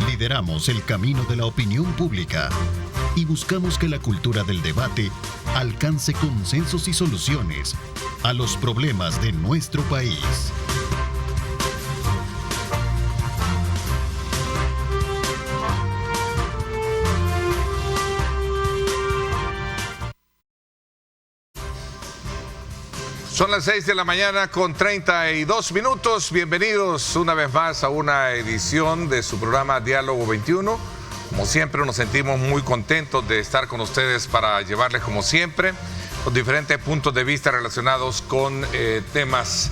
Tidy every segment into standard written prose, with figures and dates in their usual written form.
Lideramos el camino de la opinión pública y buscamos que la cultura del debate alcance consensos y soluciones a los problemas de nuestro país. Son las 6 de la mañana con 32 minutos. Bienvenidos una vez más a una edición de su programa Diálogo 21. Como siempre, nos sentimos muy contentos de estar con ustedes para llevarles, como siempre, los diferentes puntos de vista relacionados con temas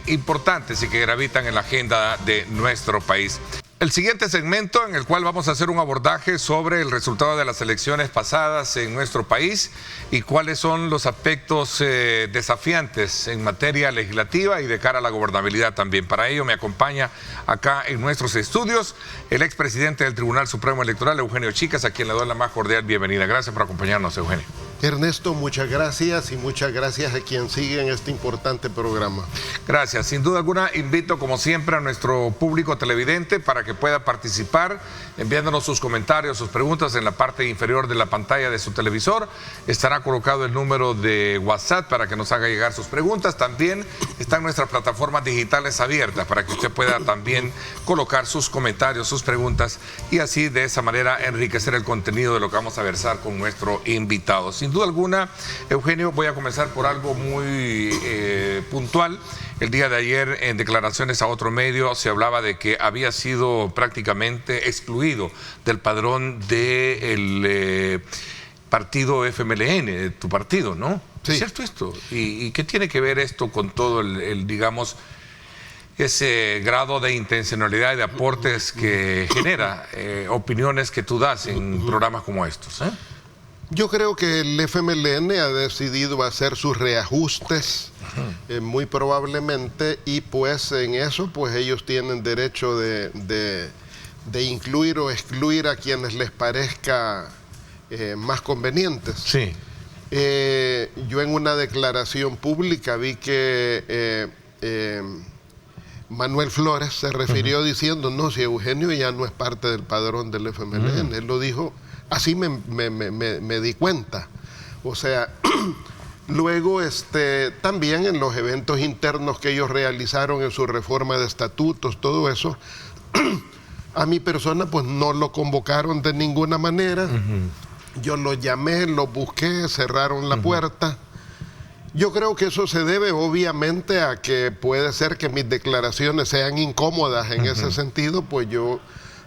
importantes y que gravitan en la agenda de nuestro país. El siguiente segmento, en el cual vamos a hacer un abordaje sobre el resultado de las elecciones pasadas en nuestro país y cuáles son los aspectos desafiantes en materia legislativa y de cara a la gobernabilidad también. Para ello me acompaña acá en nuestros estudios el expresidente del Tribunal Supremo Electoral, Eugenio Chicas, a quien le doy la más cordial bienvenida. Gracias por acompañarnos, Eugenio. Ernesto, muchas gracias y muchas gracias a quien sigue en este importante programa. Gracias. Sin duda alguna, invito como siempre a nuestro público televidente para que pueda participar enviándonos sus comentarios, sus preguntas en la parte inferior de la pantalla de su televisor. Estará colocado el número de WhatsApp para que nos haga llegar sus preguntas. También están nuestras plataformas digitales abiertas para que usted pueda también colocar sus comentarios, sus preguntas y así de esa manera enriquecer el contenido de lo que vamos a versar con nuestro invitado. Sin duda alguna, Eugenio, voy a comenzar por algo muy puntual. El día de ayer, en declaraciones a otro medio, se hablaba de que había sido prácticamente excluido del padrón del partido FMLN, de tu partido, ¿no? Sí. ¿Es cierto esto? ¿Y qué tiene que ver esto con todo digamos, ese grado de intencionalidad y de aportes que genera opiniones que tú das en programas como estos? Yo creo que el FMLN ha decidido hacer sus reajustes, muy probablemente, y pues en eso pues ellos tienen derecho de incluir o excluir a quienes les parezca más convenientes. Sí. Yo en una declaración pública vi que Manuel Flores se refirió diciendo, no, si Eugenio ya no es parte del padrón del FMLN, él lo dijo. Así me di cuenta. O sea, luego también en los eventos internos que ellos realizaron en su reforma de estatutos, todo eso, a mi persona pues no lo convocaron de ninguna manera. Yo lo llamé, lo busqué, cerraron la puerta. Yo creo que eso se debe obviamente a que puede ser que mis declaraciones sean incómodas en ese sentido, pues yo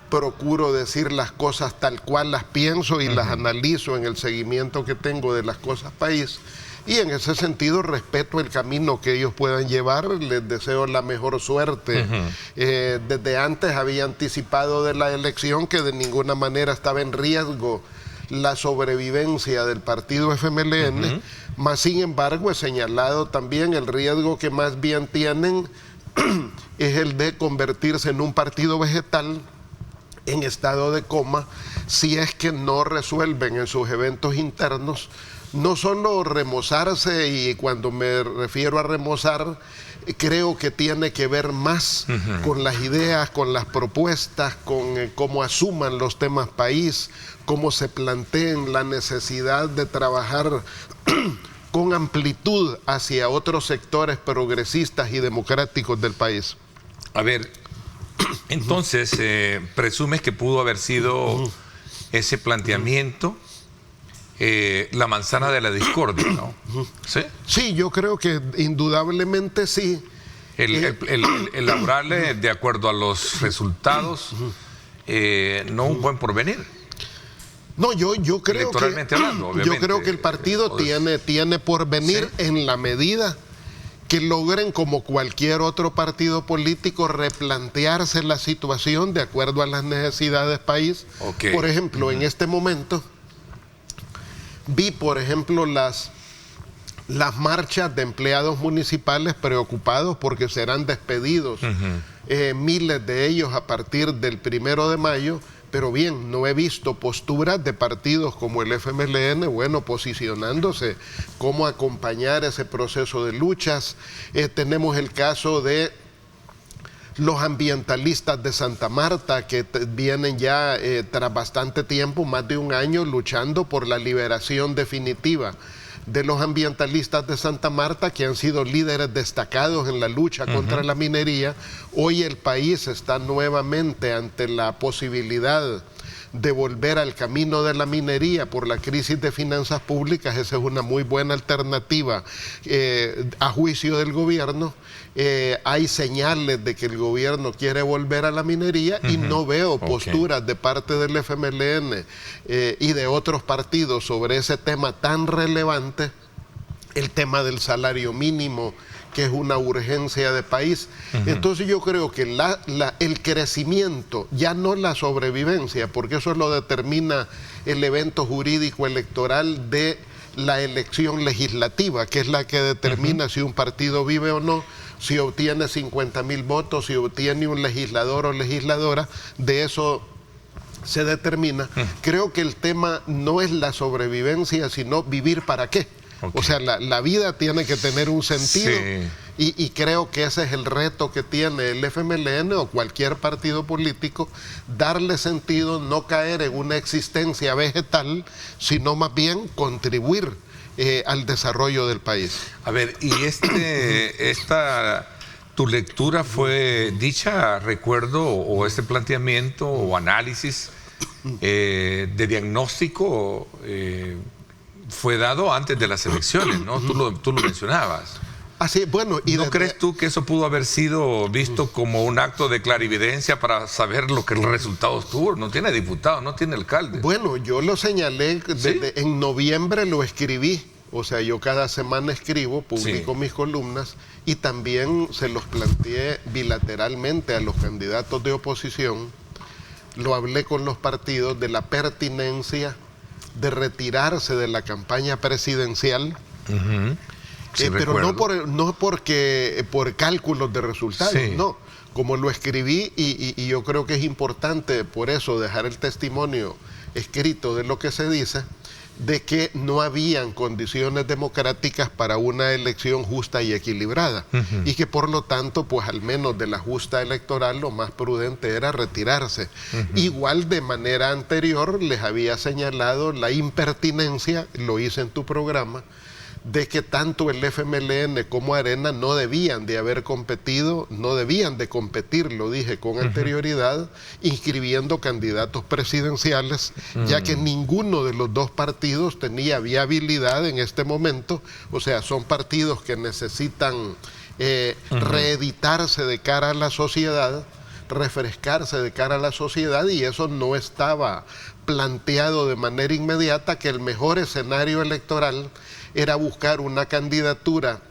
procuro decir las cosas tal cual las pienso y las analizo en el seguimiento que tengo de las cosas país, y en ese sentido respeto el camino que ellos puedan llevar, les deseo la mejor suerte. Desde antes había anticipado de la elección que de ninguna manera estaba en riesgo la sobrevivencia del partido FMLN, mas sin embargo he señalado también el riesgo que más bien tienen es el de convertirse en un partido vegetal en estado de coma, si es que no resuelven en sus eventos internos, no solo remozarse, y cuando me refiero a remozar, creo que tiene que ver más con las ideas, con las propuestas, con cómo asuman los temas país, cómo se planteen la necesidad de trabajar con amplitud hacia otros sectores progresistas y democráticos del país. A ver, entonces, presumes que pudo haber sido ese planteamiento la manzana de la discordia, ¿no? ¿Sí? Sí, yo creo que indudablemente sí. Elaborarle de acuerdo a los resultados, no un buen porvenir. No, yo creo electoralmente hablando, obviamente. Yo creo que el partido tiene porvenir, ¿sí?, en la medida que logren, como cualquier otro partido político, replantearse la situación de acuerdo a las necesidades país. Okay. Por ejemplo, en este momento vi, por ejemplo, las marchas de empleados municipales preocupados porque serán despedidos, miles de ellos a partir del 1 de mayo. Pero bien, no he visto posturas de partidos como el FMLN, bueno, posicionándose, cómo acompañar ese proceso de luchas. Tenemos el caso de los ambientalistas de Santa Marta, que vienen ya tras bastante tiempo, más de un año, luchando por la liberación definitiva de los ambientalistas de Santa Marta, que han sido líderes destacados en la lucha contra la minería. Hoy el país está nuevamente ante la posibilidad de volver al camino de la minería por la crisis de finanzas públicas. Esa es una muy buena alternativa a juicio del gobierno. Hay señales de que el gobierno quiere volver a la minería y no veo posturas de parte del FMLN y de otros partidos sobre ese tema tan relevante, el tema del salario mínimo, que es una urgencia de país. Entonces yo creo que el crecimiento, ya no la sobrevivencia, porque eso lo determina el evento jurídico electoral de la elección legislativa, que es la que determina si un partido vive o no, si obtiene 50,000 votos, si obtiene un legislador o legisladora, de eso se determina. Creo que el tema no es la sobrevivencia, sino vivir para qué. O sea, la vida tiene que tener un sentido, y creo que ese es el reto que tiene el FMLN o cualquier partido político, darle sentido, no caer en una existencia vegetal, sino más bien contribuir al desarrollo del país. A ver, y tu lectura fue dicha, recuerdo, o este planteamiento o análisis de diagnóstico fue dado antes de las elecciones, ¿no? Tú lo mencionabas. Así, bueno, ¿No crees tú que eso pudo haber sido visto como un acto de clarividencia para saber lo que el resultado tuvo? No tiene diputado, no tiene alcalde. Bueno, yo lo señalé, en noviembre lo escribí. O sea, yo cada semana escribo, publico mis columnas, y también se los planteé bilateralmente a los candidatos de oposición. Lo hablé con los partidos de la pertinencia de retirarse de la campaña presidencial, pero no porque por cálculos de resultados, no. Como lo escribí, y yo creo que es importante por eso dejar el testimonio escrito de lo que se dice, de que no habían condiciones democráticas para una elección justa y equilibrada, y que por lo tanto, pues al menos de la justa electoral, lo más prudente era retirarse. Igual, de manera anterior les había señalado la impertinencia, lo hice en tu programa, de que tanto el FMLN como Arena no debían de haber competido, no debían de competir, lo dije con anterioridad, inscribiendo candidatos presidenciales, ya que ninguno de los dos partidos tenía viabilidad en este momento. O sea, son partidos que necesitan reeditarse de cara a la sociedad, refrescarse de cara a la sociedad, y eso no estaba planteado de manera inmediata, que el mejor escenario electoral era buscar una candidatura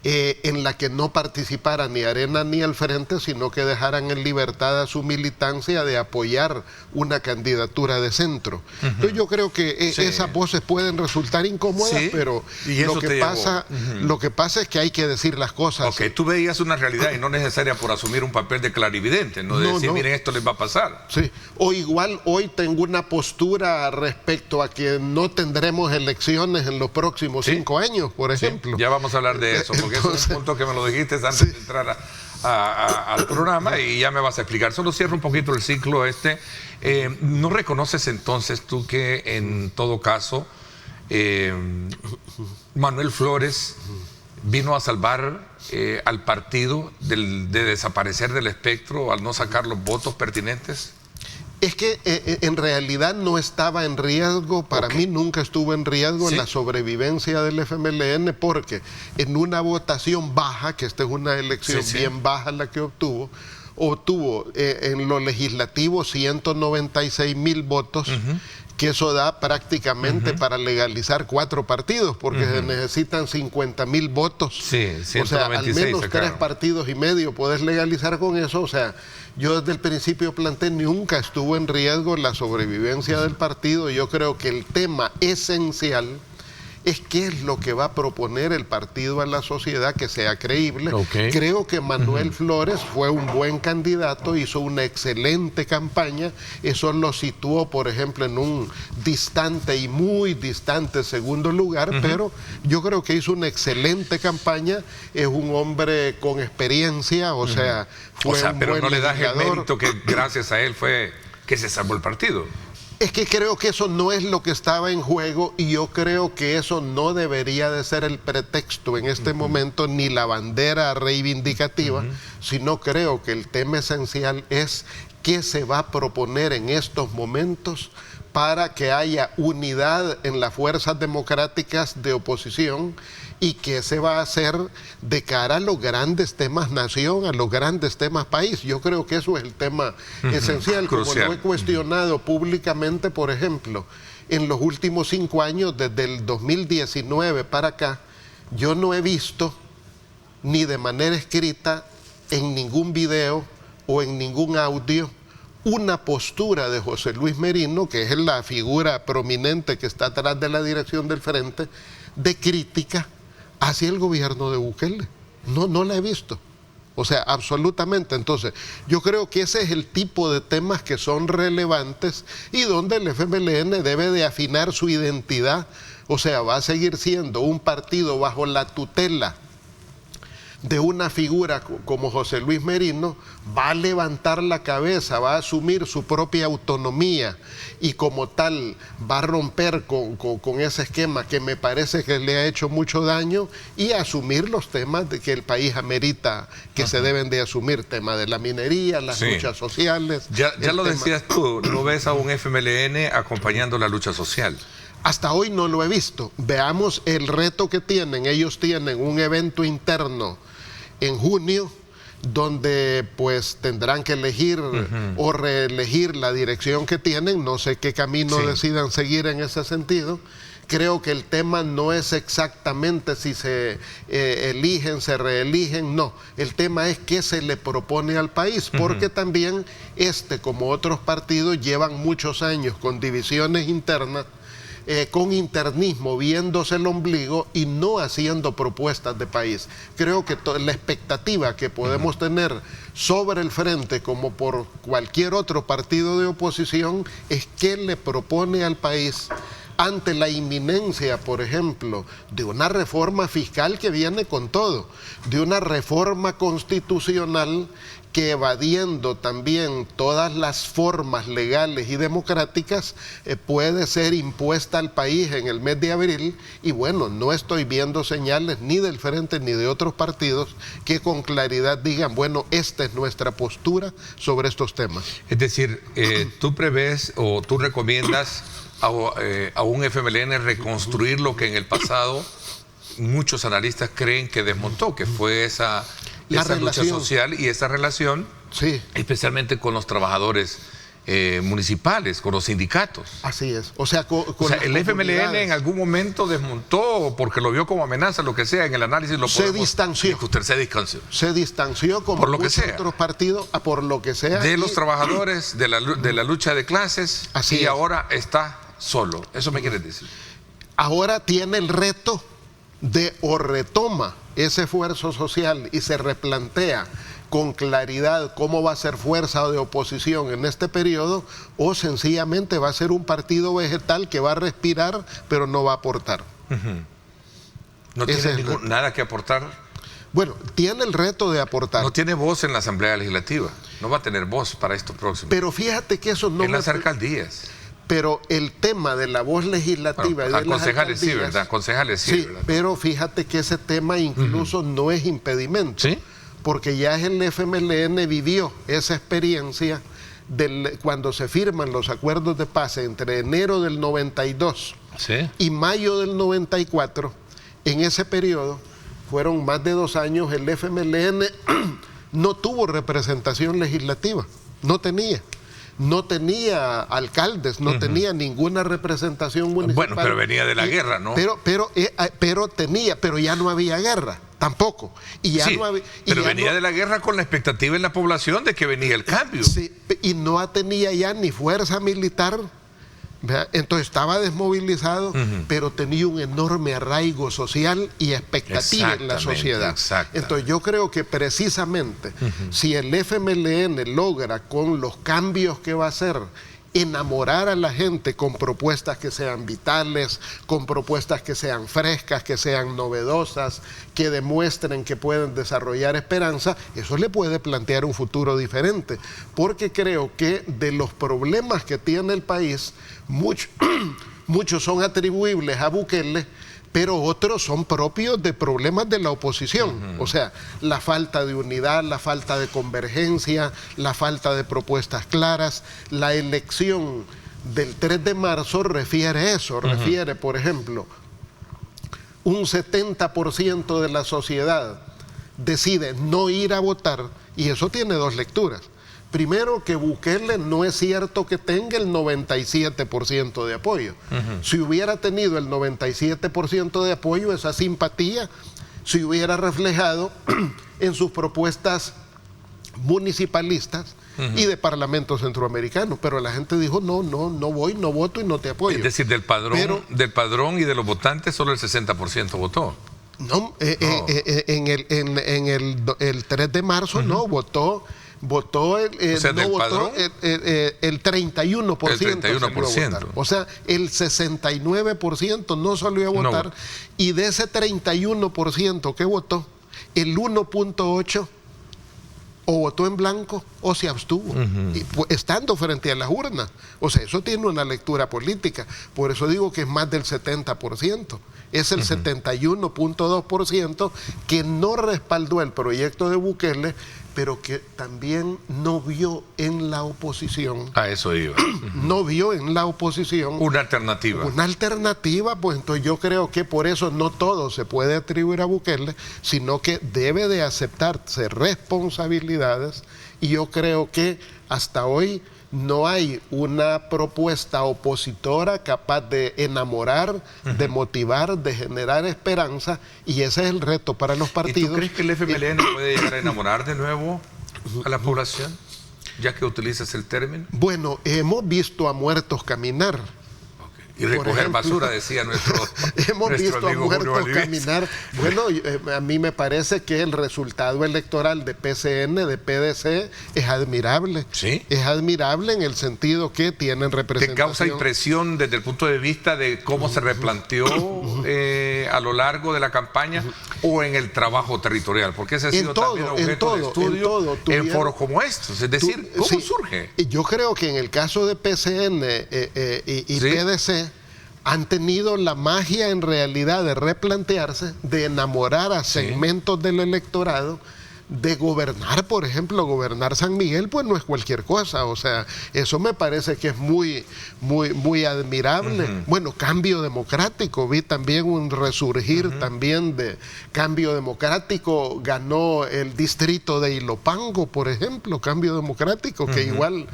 en la que no participara ni Arena ni el Frente, sino que dejaran en libertad a su militancia de apoyar una candidatura de centro. Entonces yo creo que esas voces pueden resultar incómodas, pero lo que pasa es que hay que decir las cosas. Tú veías una realidad y no necesaria por asumir un papel de clarividente, no de decir, miren, esto les va a pasar. O igual hoy tengo una postura respecto a que no tendremos elecciones en los próximos 5 años, por ejemplo. Ya vamos a hablar de eso, porque es un punto que me lo dijiste antes de entrar al programa, y ya me vas a explicar. Solo cierro un poquito el ciclo este. ¿No reconoces entonces tú que en todo caso Manuel Flores vino a salvar al partido de desaparecer del espectro al no sacar los votos pertinentes? Es que en realidad no estaba en riesgo, para mí nunca estuvo en riesgo la sobrevivencia del FMLN, porque en una votación baja, que esta es una elección bien baja la que obtuvo en lo legislativo 196,000 votos, que eso da prácticamente para legalizar 4 partidos, porque se necesitan 50,000 votos. O sea, al menos 3 partidos y medio puedes legalizar con eso. O sea, yo desde el principio planteé, nunca estuvo en riesgo la sobrevivencia del partido. Yo creo que el tema esencial es qué es lo que va a proponer el partido a la sociedad que sea creíble. Creo que Manuel Flores fue un buen candidato, hizo una excelente campaña, eso lo situó, por ejemplo, en un distante y muy distante segundo lugar, pero yo creo que hizo una excelente campaña, es un hombre con experiencia, o sea, fue un pero buen no le das el legislador. mérito que gracias a él fue que se salvó el partido. Es que creo que eso no es lo que estaba en juego y yo creo que eso no debería de ser el pretexto en este momento ni la bandera reivindicativa, sino creo que el tema esencial es qué se va a proponer en estos momentos para que haya unidad en las fuerzas democráticas de oposición y qué se va a hacer de cara a los grandes temas nación, a los grandes temas país. Yo creo que eso es el tema esencial, crucial. como lo he cuestionado públicamente, por ejemplo, en los últimos 5 años, desde el 2019 para acá, yo no he visto ni de manera escrita en ningún video o en ningún audio una postura de José Luis Merino, que es la figura prominente que está atrás de la dirección del frente, de crítica hacia el gobierno de Bukele. No la he visto. O sea, absolutamente. Entonces, yo creo que ese es el tipo de temas que son relevantes y donde el FMLN debe de afinar su identidad. O sea, va a seguir siendo un partido bajo la tutela de una figura como José Luis Merino, va a levantar la cabeza, va a asumir su propia autonomía y como tal va a romper con ese esquema que me parece que le ha hecho mucho daño y asumir los temas de que el país amerita que se deben de asumir, tema de la minería, las luchas sociales. Ya lo decías tú, ¿no ves a un FMLN acompañando la lucha social? Hasta hoy no lo he visto. Veamos el reto que tienen. Ellos tienen un evento interno en junio, donde pues tendrán que elegir o reelegir la dirección que tienen, no sé qué camino decidan seguir en ese sentido. Creo que el tema no es exactamente si se eligen, se reeligen, no. El tema es qué se le propone al país, porque también como otros partidos, llevan muchos años con divisiones internas, con internismo, viéndose el ombligo y no haciendo propuestas de país. Creo que la expectativa que podemos tener sobre el frente, como por cualquier otro partido de oposición, es qué le propone al país ante la inminencia, por ejemplo, de una reforma fiscal que viene con todo, de una reforma constitucional que, evadiendo también todas las formas legales y democráticas, puede ser impuesta al país en el mes de abril. Y bueno, no estoy viendo señales ni del frente ni de otros partidos que con claridad digan, bueno, esta es nuestra postura sobre estos temas. Es decir, tú prevés o tú recomiendas a un FMLN reconstruir lo que en el pasado muchos analistas creen que desmontó, que fue esa lucha social y esa relación, especialmente con los trabajadores municipales, con los sindicatos. Así es. O sea, el FMLN en algún momento desmontó porque lo vio como amenaza, lo que sea, en el análisis lo se distanció. Se distanció como por lo que sea. Otros partidos, por lo que sea. De los trabajadores, de la lucha de clases, y ahora está solo. ¿Eso me quieres decir? Ahora tiene el reto de o retoma ese esfuerzo social y se replantea con claridad cómo va a ser fuerza de oposición en este periodo, o sencillamente va a ser un partido vegetal que va a respirar pero no va a aportar. ¿No tiene nada que aportar? Bueno, tiene el reto de aportar. No tiene voz en la Asamblea Legislativa, no va a tener voz para esto próximo. Pero fíjate que eso no... En las alcaldías. Pero el tema de la voz legislativa... Bueno, concejales sí, ¿verdad? Concejales sí, ¿verdad? Pero fíjate que ese tema incluso no es impedimento. ¿Sí? Porque ya el FMLN vivió esa experiencia cuando se firman los acuerdos de paz entre enero del 92 y mayo del 94. En ese periodo, fueron más de 2 años, el FMLN no tuvo representación legislativa, no tenía alcaldes, no tenía ninguna representación municipal. Bueno, pero venía de la guerra, ¿no? Pero ya no había guerra, tampoco. Pero venía de la guerra con la expectativa en la población de que venía el cambio. Sí, y no tenía ya ni fuerza militar, ¿verdad? Entonces estaba desmovilizado, pero tenía un enorme arraigo social y expectativa en la sociedad. Entonces yo creo que precisamente si el FMLN logra con los cambios que va a hacer enamorar a la gente con propuestas que sean vitales, con propuestas que sean frescas, que sean novedosas, que demuestren que pueden desarrollar esperanza, eso le puede plantear un futuro diferente. Porque creo que de los problemas que tiene el país, muchos son atribuibles a Bukele, pero otros son propios de problemas de la oposición. O sea, la falta de unidad, la falta de convergencia, la falta de propuestas claras. La elección del 3 de marzo refiere eso, refiere, por ejemplo, un 70% de la sociedad decide no ir a votar, y eso tiene dos lecturas. Primero, que Bukele no es cierto que tenga el 97% de apoyo. Si hubiera tenido el 97% de apoyo, esa simpatía se hubiera reflejado en sus propuestas municipalistas y de Parlamento Centroamericano. Pero la gente dijo, no voy, no voto y no te apoyo. Es decir, del padrón y de los votantes, solo el 60% votó. No, en el 3 de marzo no, votó el 31%. El 31%. O sea, el 69% no salió a votar, no. Y de ese 31% que votó, el 1.8% o votó en blanco o se abstuvo, estando frente a las urnas. O sea, eso tiene una lectura política. Por eso digo que es más del 70%. Es el 71.2% que no respaldó el proyecto de Bukele, pero que también no vio en la oposición. A eso iba. No vio en la oposición una alternativa. Una alternativa, pues entonces yo creo que por eso no todo se puede atribuir a Bukele, sino que debe de aceptarse responsabilidades, y yo creo que hasta hoy no hay una propuesta opositora capaz de enamorar, de motivar, de generar esperanza, y ese es el reto para los partidos. ¿Y tú crees que el FMLN puede llegar a enamorar de nuevo a la población, ya que utilizas el término? Bueno, hemos visto a muertos caminar. Y recoger basura, decía nuestro hemos visto a muertos Julio caminar. Bueno, a mí me parece que el resultado electoral de PCN, de PDC, es admirable. ¿Sí? Es admirable en el sentido que tienen representación. ¿Te causa impresión desde el punto de vista de cómo se replanteó a lo largo de la campaña o en el trabajo territorial? Porque ese ha sido también objeto de estudio en foros como estos. Es decir, ¿cómo surge? Yo creo que en el caso de PCN y PDC, han tenido la magia en realidad de replantearse, de enamorar a segmentos del electorado, de gobernar, por ejemplo, gobernar San Miguel, pues no es cualquier cosa. O sea, eso me parece que es muy admirable. Bueno, Cambio Democrático, vi también un resurgir también de Cambio Democrático, ganó el distrito de Ilopango, por ejemplo, Cambio Democrático, que igual...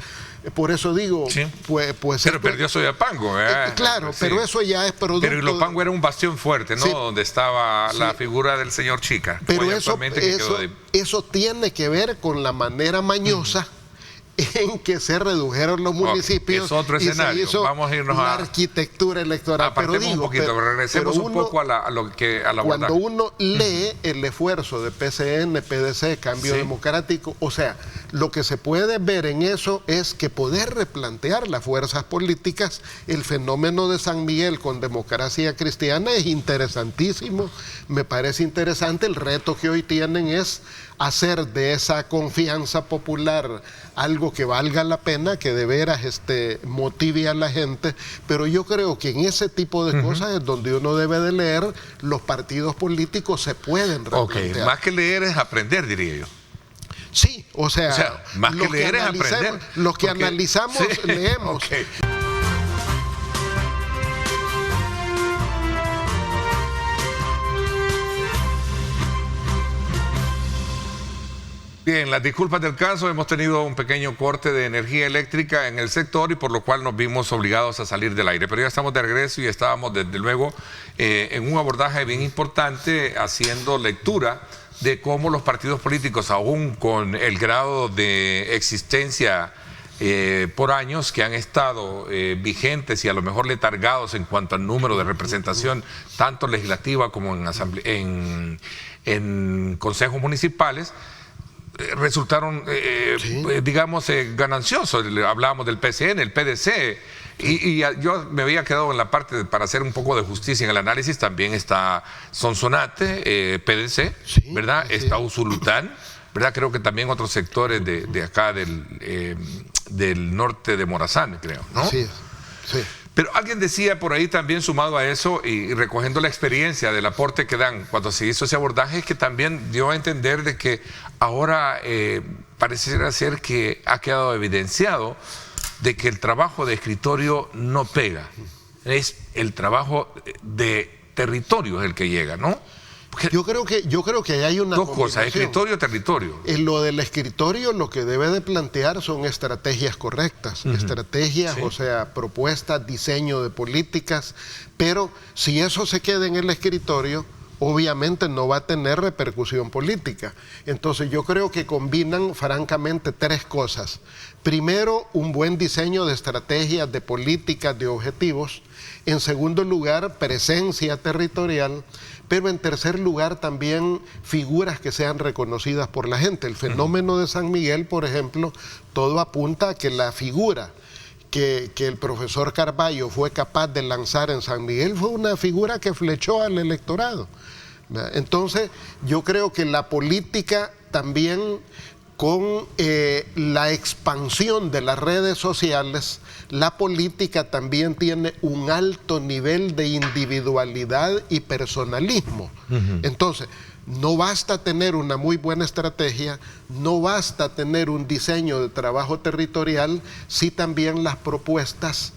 Por eso digo, pues pero perdió Soyapango, claro, pero eso ya es producto. Pero Ilopango era un bastión fuerte, ¿no? Donde estaba la figura del señor Chica. Pero eso tiene que ver con la manera mañosa en que se redujeron los municipios. Es otro escenario. Vamos a irnos a la arquitectura electoral. Apartemos un poquito, regresemos un poco a la cuando uno lee el esfuerzo de PCN, PDC, Cambio Democrático, o sea, lo que se puede ver en eso es que poder replantear las fuerzas políticas, el fenómeno de San Miguel con Democracia Cristiana es interesantísimo, me parece interesante. El reto que hoy tienen es hacer de esa confianza popular algo que valga la pena, que de veras motive a la gente, pero yo creo que en ese tipo de cosas es donde uno debe de leer. Los partidos políticos se pueden replantear. Más que leer es aprender, diría yo. Sí, o sea más que leer es aprender. Los que analizamos, leemos. Bien, las disculpas del caso, hemos tenido un pequeño corte de energía eléctrica en el sector y por lo cual nos vimos obligados a salir del aire. Pero ya estamos de regreso y estábamos desde luego en un abordaje bien importante, haciendo lectura de cómo los partidos políticos, aún con el grado de existencia por años que han estado vigentes y a lo mejor letargados en cuanto al número de representación, tanto legislativa como en consejos municipales, resultaron, digamos, gananciosos. Hablábamos del PCN, el PDC, y yo me había quedado en la parte para hacer un poco de justicia en el análisis. También está Sonsonate, PDC, ¿verdad? Está Usulután, ¿verdad? Creo que también otros sectores de acá del norte de Morazán, creo, ¿no? Sí. Pero alguien decía por ahí también, sumado a eso y recogiendo la experiencia del aporte que dan cuando se hizo ese abordaje, que también dio a entender de que ahora pareciera ser que ha quedado evidenciado de que el trabajo de escritorio no pega. Es el trabajo de territorio el que llega, ¿no? Yo creo que hay una dos cosas, escritorio, territorio. En lo del escritorio, lo que debe de plantear son estrategias correctas, estrategias, o sea, propuestas, diseño de políticas, pero si eso se queda en el escritorio, obviamente no va a tener repercusión política. Entonces yo creo que combinan francamente tres cosas. Primero, un buen diseño de estrategias, de políticas, de objetivos. En segundo lugar, presencia territorial. Pero en tercer lugar también figuras que sean reconocidas por la gente. El fenómeno de San Miguel, por ejemplo, todo apunta a que la figura que el profesor Carballo fue capaz de lanzar en San Miguel fue una figura que flechó al electorado. Entonces, yo creo que la política también, con la expansión de las redes sociales, la política también tiene un alto nivel de individualidad y personalismo. Entonces, no basta tener una muy buena estrategia, no basta tener un diseño de trabajo territorial, si también las propuestas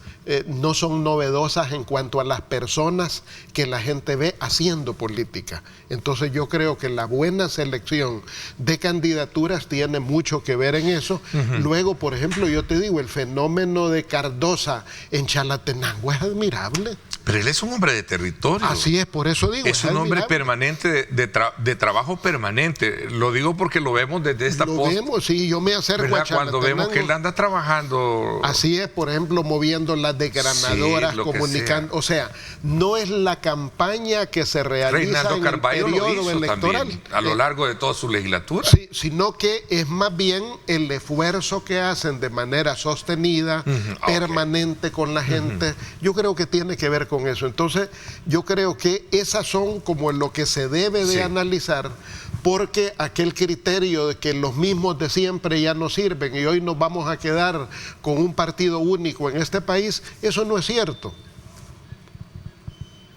no son novedosas en cuanto a las personas que la gente ve haciendo política. Entonces yo creo que la buena selección de candidaturas tiene mucho que ver en eso. Luego, por ejemplo, yo te digo, el fenómeno de Cardosa en Chalatenango es admirable. Pero él es un hombre de territorio. Así es, por eso digo. Es un hombre permanente, de trabajo permanente. Lo digo porque lo vemos desde esta Lo vemos, sí, yo me acerco a Chalatenango. Cuando vemos que él anda trabajando. Así es, por ejemplo, moviendo las desgranadoras, comunicando. O sea, no es la campaña que se realiza Reinaldo en Carballo el periodo electoral. También, a lo largo de toda su legislatura. Sí, sino que es más bien el esfuerzo que hacen de manera sostenida, permanente con la gente. Yo creo que tiene que ver con eso. Entonces, yo creo que esas son como lo que se debe de analizar, porque aquel criterio de que los mismos de siempre ya no sirven y hoy nos vamos a quedar con un partido único en este país, eso no es cierto.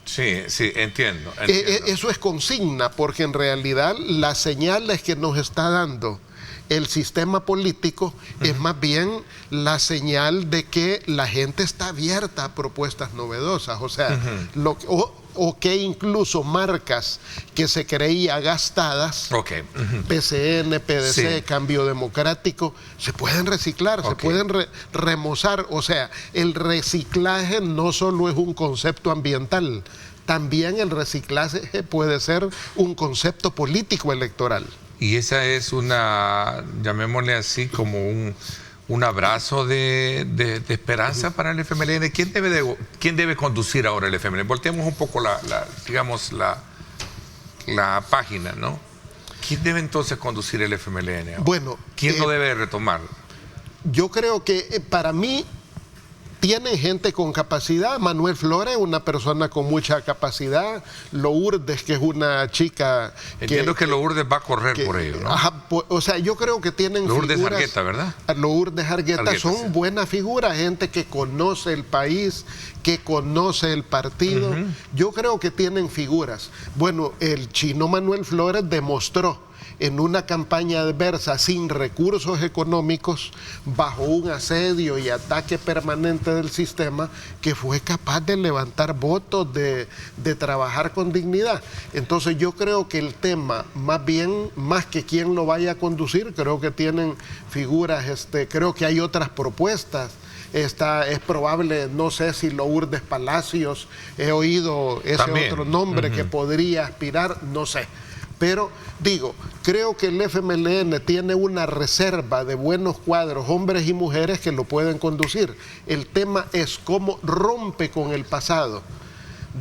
Sí, entiendo. Eso es consigna, porque en realidad las señales que nos está dando el sistema político es más bien la señal de que la gente está abierta a propuestas novedosas, o sea, o que incluso marcas que se creía gastadas, PCN, PDC, Cambio Democrático, se pueden reciclar, se pueden remozar. O sea, el reciclaje no solo es un concepto ambiental, también el reciclaje puede ser un concepto político electoral. Y esa es una, llamémosle así, como un abrazo de esperanza para el FMLN. ¿Quién debe conducir ahora el FMLN? Volteemos un poco la página, ¿no? ¿Quién debe entonces conducir el FMLN ahora? Bueno, ¿quién lo debe retomar? Yo creo que para mí tienen gente con capacidad. Manuel Flores, una persona con mucha capacidad. Lourdes, que es una chica... Entiendo que Lourdes va a correr por ello, ¿no? O sea, yo creo que tienen Lourdes figuras... Argueta, ¿verdad? Lourdes Argueta son buenas figuras, gente que conoce el país, que conoce el partido. Yo creo que tienen figuras. Bueno, el chino Manuel Flores demostró en una campaña adversa, sin recursos económicos, bajo un asedio y ataque permanente del sistema, que fue capaz de levantar votos, de trabajar con dignidad. Entonces yo creo que el tema, más bien, más que quién lo vaya a conducir, creo que tienen figuras, creo que hay otras propuestas. Es probable, no sé si Lourdes Palacios, he oído ese también otro nombre que podría aspirar, no sé. Pero digo, creo que el FMLN tiene una reserva de buenos cuadros, hombres y mujeres que lo pueden conducir. El tema es cómo rompe con el pasado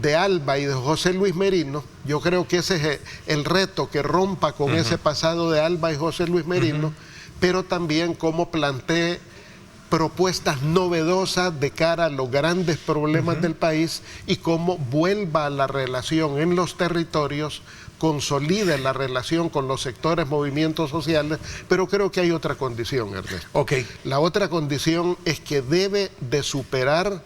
de Alba y de José Luis Merino. Yo creo que ese es el reto, que rompa con ese pasado de Alba y José Luis Merino, pero también cómo plantee propuestas novedosas de cara a los grandes problemas del país y cómo vuelva a la relación en los territorios, consolide la relación con los sectores, movimientos sociales, pero creo que hay otra condición, Ernesto. Okay. La otra condición es que debe de superar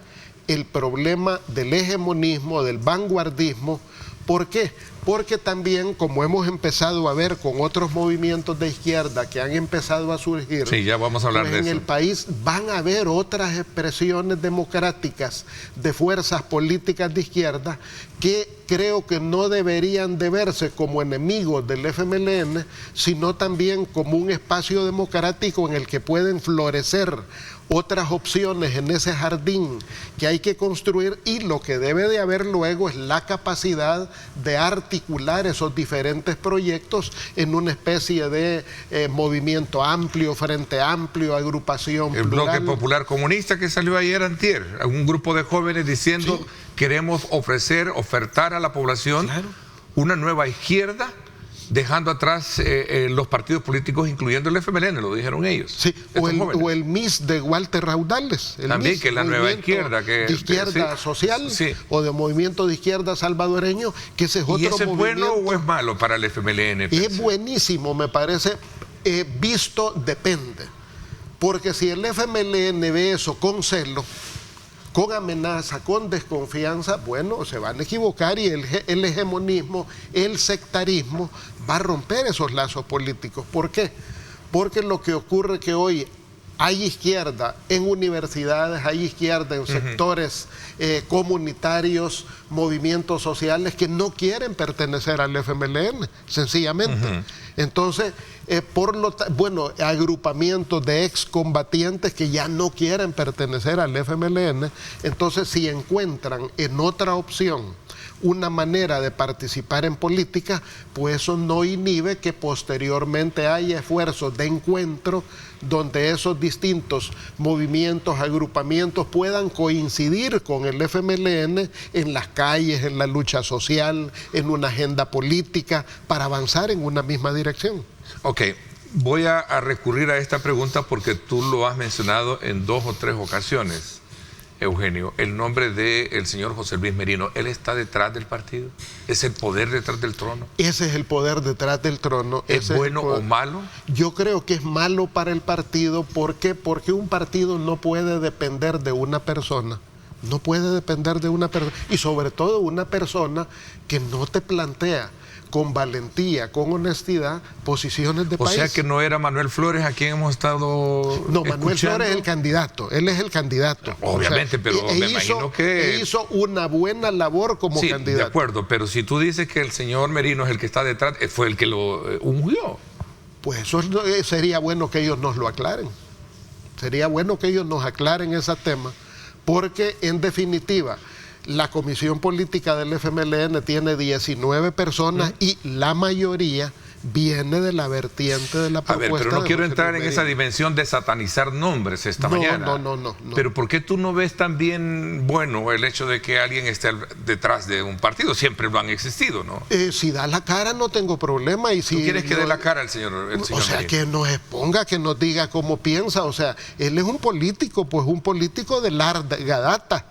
el problema del hegemonismo, del vanguardismo. ¿Por qué? Porque también, como hemos empezado a ver con otros movimientos de izquierda que han empezado a surgir, sí, ya vamos a hablar pues de en eso. el país van a haber otras expresiones democráticas de fuerzas políticas de izquierda que creo que no deberían de verse como enemigos del FMLN, sino también como un espacio democrático en el que pueden florecer otras opciones en ese jardín que hay que construir, y lo que debe de haber luego es la capacidad de articular esos diferentes proyectos en una especie de movimiento amplio, frente amplio, agrupación el plural. Bloque Popular Comunista que salió ayer antier, un grupo de jóvenes diciendo: sí, queremos ofertar a la población, claro, una nueva izquierda, dejando atrás los partidos políticos, incluyendo el FMLN, lo dijeron ellos. Sí, o el MIS de Walter Raudales. También, MIS, que es la nueva izquierda. De izquierda sí, social, sí, o de movimiento de izquierda salvadoreño, que ese es otro movimiento. ¿Y ese es bueno o es malo para el FMLN? Es buenísimo, me parece. Visto depende. Porque si el FMLN ve eso con celo, con amenaza, con desconfianza, bueno, se van a equivocar, y el hegemonismo, el sectarismo va a romper esos lazos políticos. ¿Por qué? Porque lo que ocurre es que hoy hay izquierda en universidades, hay izquierda en sectores comunitarios, movimientos sociales que no quieren pertenecer al FMLN, sencillamente. Entonces, bueno, agrupamientos de excombatientes que ya no quieren pertenecer al FMLN. Entonces, si encuentran en otra opción una manera de participar en política, pues eso no inhibe que posteriormente haya esfuerzos de encuentro donde esos distintos movimientos, agrupamientos puedan coincidir con el FMLN en las calles, en la lucha social, en una agenda política, para avanzar en una misma dirección. Ok, voy a recurrir a esta pregunta porque tú lo has mencionado en 2 o 3 ocasiones, Eugenio, el nombre del señor José Luis Merino. ¿Él está detrás del partido? ¿Es el poder detrás del trono? Ese es el poder detrás del trono. ¿Es bueno o malo? Yo creo que es malo para el partido. ¿Por qué? Porque un partido no puede depender de una persona. No puede depender de una persona. Y sobre todo una persona que no te plantea con valentía, con honestidad, posiciones de país. O sea que no era Manuel Flores a quien hemos estado No, Manuel escuchando. Flores es el candidato, él es el candidato. Obviamente, o sea, pero me imagino que hizo una buena labor como candidato. De acuerdo, pero si tú dices que el señor Merino es el que está detrás, fue el que lo ungió. Pues eso sería bueno que ellos nos lo aclaren. Sería bueno que ellos nos aclaren ese tema, porque en definitiva la comisión política del FMLN tiene 19 personas y la mayoría viene de la vertiente de la propuesta. A ver, pero no quiero entrar en Merino. esa dimensión de satanizar nombres esta mañana. No. Pero ¿por qué tú no ves también bueno el hecho de que alguien esté detrás de un partido? Siempre lo han existido, ¿no? Si da la cara no tengo problema. Y si ¿Tú quieres que dé la cara el señor O sea, Merino? que nos exponga, que nos diga cómo piensa. O sea, él es un político, pues un político de larga data,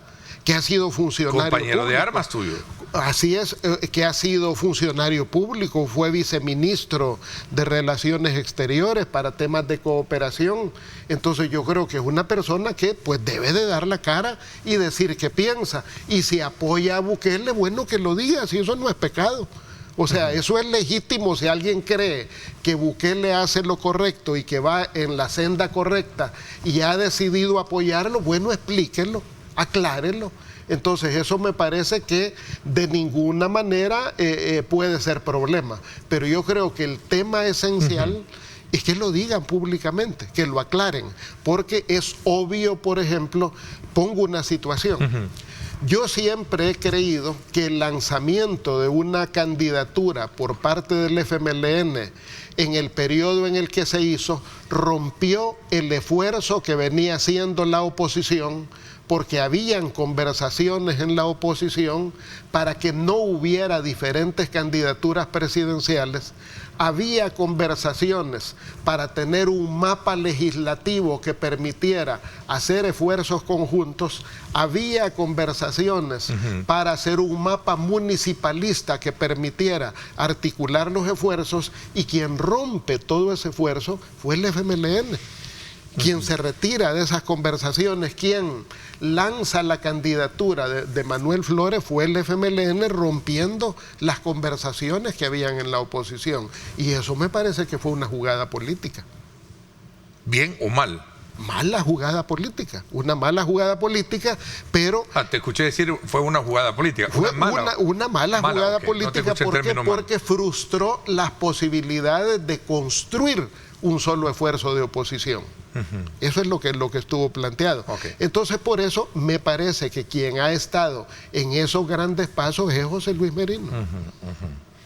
que ha sido funcionario Compañero público. de armas tuyo. Así es, que ha sido funcionario público, fue viceministro de Relaciones Exteriores para temas de cooperación. Entonces yo creo que es una persona que pues debe de dar la cara y decir qué piensa. Y si apoya a Bukele, bueno, que lo diga, si eso no es pecado. O sea, eso es legítimo. Si alguien cree que Bukele hace lo correcto y que va en la senda correcta y ha decidido apoyarlo, bueno, explíquenlo, aclárenlo. Entonces eso me parece que de ninguna manera puede ser problema. Pero yo creo que el tema esencial es que lo digan públicamente, que lo aclaren. Porque es obvio, por ejemplo, pongo una situación. Yo siempre he creído que el lanzamiento de una candidatura por parte del FMLN en el periodo en el que se hizo rompió el esfuerzo que venía haciendo la oposición, porque habían conversaciones en la oposición para que no hubiera diferentes candidaturas presidenciales. Había conversaciones para tener un mapa legislativo que permitiera hacer esfuerzos conjuntos. Había conversaciones para hacer un mapa municipalista que permitiera articular los esfuerzos, y quien rompe todo ese esfuerzo fue el FMLN. Quien se retira de esas conversaciones, quien lanza la candidatura de Manuel Flores fue el FMLN, rompiendo las conversaciones que habían en la oposición. Y eso me parece que fue una jugada política. ¿Bien o mal? Mala jugada política, una mala jugada política, pero... te escuché decir fue una jugada política. Fue una mala jugada política. No, ¿por qué? Porque frustró las posibilidades de construir un solo esfuerzo de oposición. Eso es lo que estuvo planteado. Entonces, por eso me parece que quien ha estado en esos grandes pasos es José Luis Merino.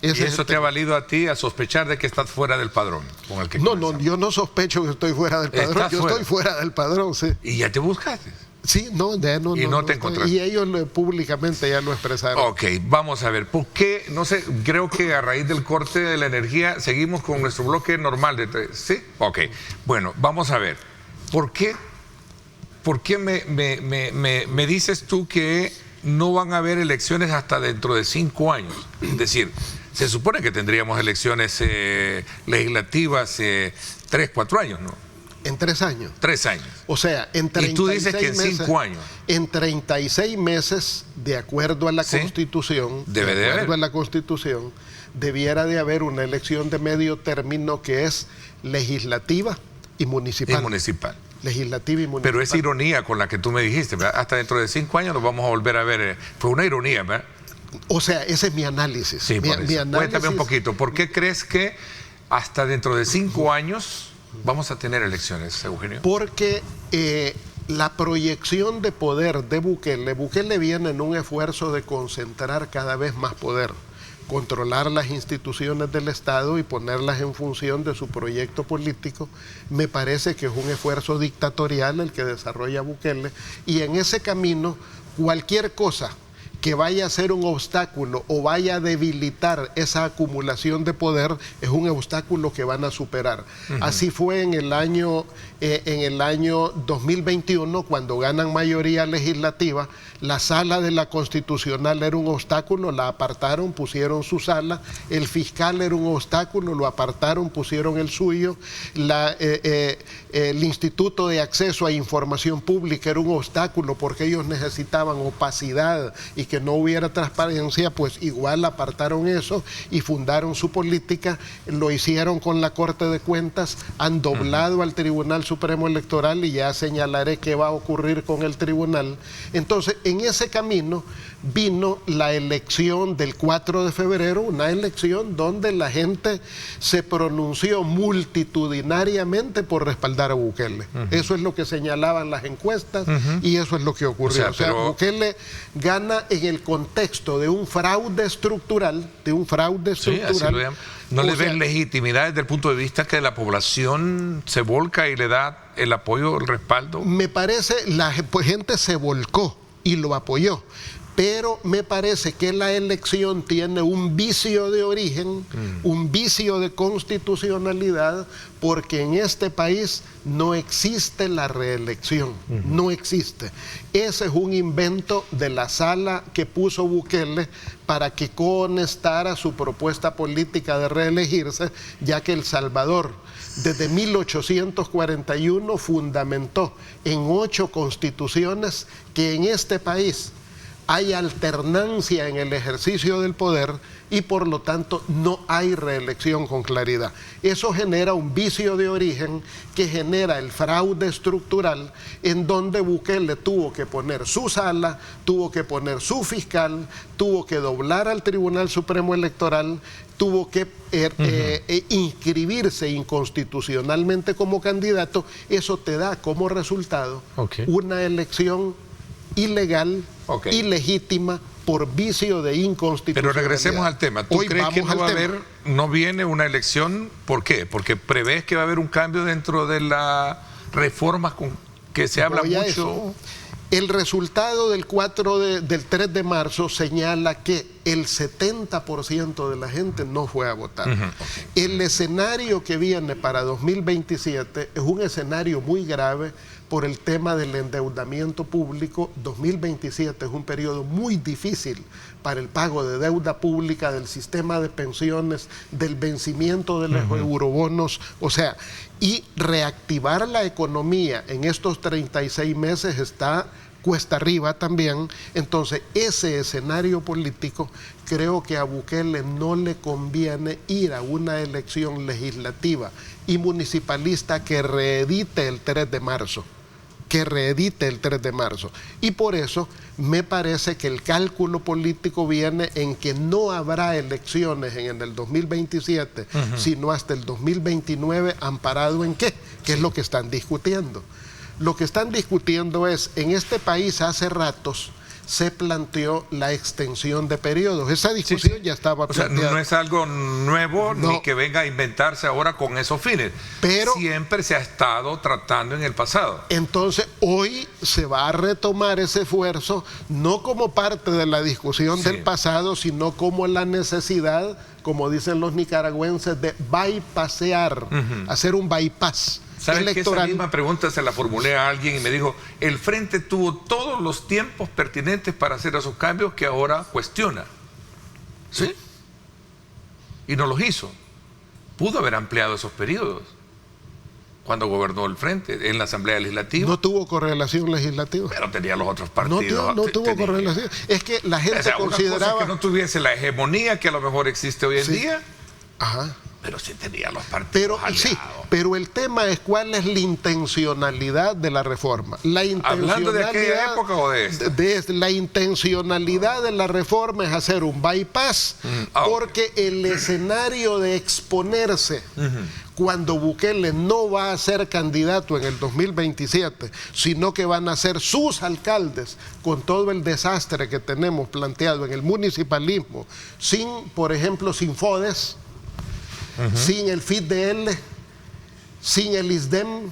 ¿Y eso te ha valido a ti a sospechar de que estás fuera del padrón con el que No, yo no sospecho que estoy fuera del padrón. Estoy fuera del padrón, sí. ¿Y ya te buscaste? Sí, no te encontraste. Y ellos públicamente ya lo expresaron. Ok, vamos a ver. ¿Por qué? No sé, creo que a raíz del corte de la energía seguimos con nuestro bloque normal de 3. ¿Sí? Ok. Bueno, vamos a ver. ¿Por qué me dices tú que no van a haber elecciones hasta dentro de 5 años? Es decir, se supone que tendríamos elecciones legislativas 3, 4 años, ¿no? En 3 años. 3 años. O sea, en 36 y tú dices que en meses, 5 años. En 36 meses, de acuerdo a la Constitución, debiera de haber una elección de medio término que es legislativa y municipal. Legislativa y municipal. Pero es ironía con la que tú me dijiste, ¿verdad? Hasta dentro de 5 años nos vamos a volver a ver. Fue una ironía, ¿verdad? O sea, ese es mi análisis. Sí, mi análisis. Cuéntame un poquito. ¿Por qué crees que hasta dentro de 5 años vamos a tener elecciones, Eugenio? Porque la proyección de poder de Bukele viene en un esfuerzo de concentrar cada vez más poder, controlar las instituciones del Estado y ponerlas en función de su proyecto político. Me parece que es un esfuerzo dictatorial el que desarrolla Bukele, y en ese camino cualquier cosa que vaya a ser un obstáculo o vaya a debilitar esa acumulación de poder es un obstáculo que van a superar. Así fue en el año 2021, cuando ganan mayoría legislativa. La sala de la Constitucional era un obstáculo, la apartaron, pusieron su sala. El fiscal era un obstáculo, lo apartaron, pusieron el suyo. El Instituto de Acceso a Información Pública era un obstáculo porque ellos necesitaban opacidad y que no hubiera transparencia, pues igual apartaron eso y fundaron su política. Lo hicieron con la Corte de Cuentas, han doblado al Tribunal Supremo Electoral, y ya señalaré qué va a ocurrir con el tribunal. Entonces, en ese camino vino la elección del 4 de febrero, una elección donde la gente se pronunció multitudinariamente por respaldar a Bukele. Eso es lo que señalaban las encuestas y eso es lo que ocurrió. O sea, Bukele gana en el contexto de un fraude estructural, Sí, así lo llaman. ¿No le ven legitimidad desde el punto de vista que la población se volca y le da el apoyo, el respaldo? Me parece, la gente se volcó y lo apoyó, pero me parece que la elección tiene un vicio de origen, un vicio de constitucionalidad, porque en este país no existe la reelección, no existe. Ese es un invento de la sala que puso Bukele para que conectara su propuesta política de reelegirse, ya que El Salvador desde 1841 fundamentó en 8 constituciones que en este país hay alternancia en el ejercicio del poder y por lo tanto no hay reelección con claridad. Eso genera un vicio de origen que genera el fraude estructural, en donde Bukele tuvo que poner su sala, tuvo que poner su fiscal, tuvo que doblar al Tribunal Supremo Electoral, tuvo que inscribirse inconstitucionalmente como candidato. Eso te da como resultado una elección ilegal, ilegítima, por vicio de inconstitucionalidad. Pero regresemos al tema. ¿Tú crees que no viene una elección? ¿Por qué? Porque prevés que va a haber un cambio dentro de las reformas que se habla mucho. El resultado del 3 de marzo señala que el 70% de la gente no fue a votar. El escenario que viene para 2027 es un escenario muy grave por el tema del endeudamiento público. 2027 es un periodo muy difícil para el pago de deuda pública, del sistema de pensiones, del vencimiento de los eurobonos, y reactivar la economía en estos 36 meses está cuesta arriba también. Entonces, ese escenario político, creo que a Bukele no le conviene ir a una elección legislativa y municipalista que reedite el 3 de marzo. Y por eso me parece que el cálculo político viene en que no habrá elecciones en el 2027, sino hasta el 2029, amparado en ¿qué? ¿Qué es lo que están discutiendo? Lo que están discutiendo es, en este país hace ratos se planteó la extensión de periodos. Esa discusión ya estaba planteada. No es algo nuevo, ni que venga a inventarse ahora con esos fines. Pero siempre se ha estado tratando en el pasado. Entonces, hoy se va a retomar ese esfuerzo, no como parte de la discusión del pasado, sino como la necesidad, como dicen los nicaragüenses, de bypassear, hacer un bypass. ¿Sabes que esa misma pregunta se la formulé a alguien y me dijo, el Frente tuvo todos los tiempos pertinentes para hacer esos cambios que ahora cuestiona? ¿Sí? Y no los hizo. Pudo haber ampliado esos periodos cuando gobernó el Frente en la Asamblea Legislativa. No tuvo correlación legislativa. Pero tenía los otros partidos. No tuvo correlación. Es que la gente consideraba... Una cosa que no tuviese la hegemonía que a lo mejor existe hoy en día. Ajá. Pero sí tenía los partidos aliados. Pero el tema es cuál es la intencionalidad de la reforma. ¿Hablando de aquella época o de esta? La intencionalidad de la reforma es hacer un bypass, porque el escenario de exponerse cuando Bukele no va a ser candidato en el 2027, sino que van a ser sus alcaldes, con todo el desastre que tenemos planteado en el municipalismo, por ejemplo, sin FODES, sin el FIDL, sin el ISDEM,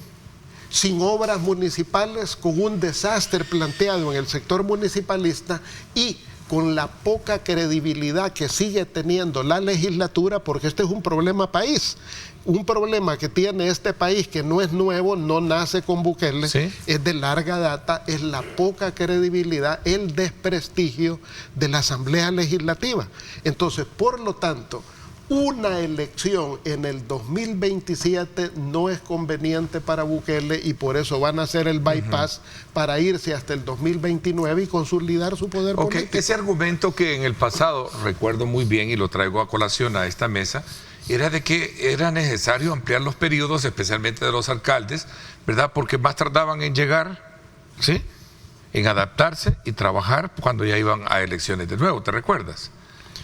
sin obras municipales, con un desastre planteado en el sector municipalista y con la poca credibilidad que sigue teniendo la legislatura, porque este es un problema país. Un problema que tiene este país, que no es nuevo, no nace con Bukele, es de larga data, es la poca credibilidad, el desprestigio de la Asamblea Legislativa. Entonces, por lo tanto, una elección en el 2027 no es conveniente para Bukele y por eso van a hacer el bypass para irse hasta el 2029 y consolidar su poder político. Ese argumento que en el pasado, recuerdo muy bien y lo traigo a colación a esta mesa, era de que era necesario ampliar los periodos, especialmente de los alcaldes, ¿verdad? Porque más tardaban en llegar, ¿sí?, en adaptarse y trabajar cuando ya iban a elecciones de nuevo, ¿te recuerdas?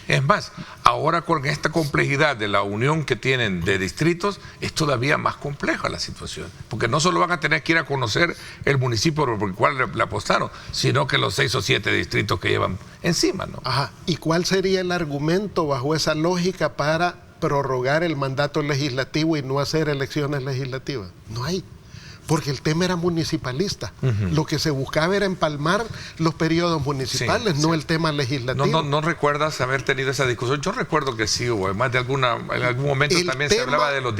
Es más, ahora con esta complejidad de la unión que tienen de distritos, es todavía más compleja la situación. Porque no solo van a tener que ir a conocer el municipio por el cual le apostaron, sino que los 6 o 7 distritos que llevan encima, ¿no? Ajá. ¿Y cuál sería el argumento bajo esa lógica para prorrogar el mandato legislativo y no hacer elecciones legislativas? No hay. Porque el tema era municipalista. Lo que se buscaba era empalmar los periodos municipales, no el tema legislativo. ¿No recuerdas haber tenido esa discusión? Yo recuerdo que sí hubo, además en algún momento también se hablaba de los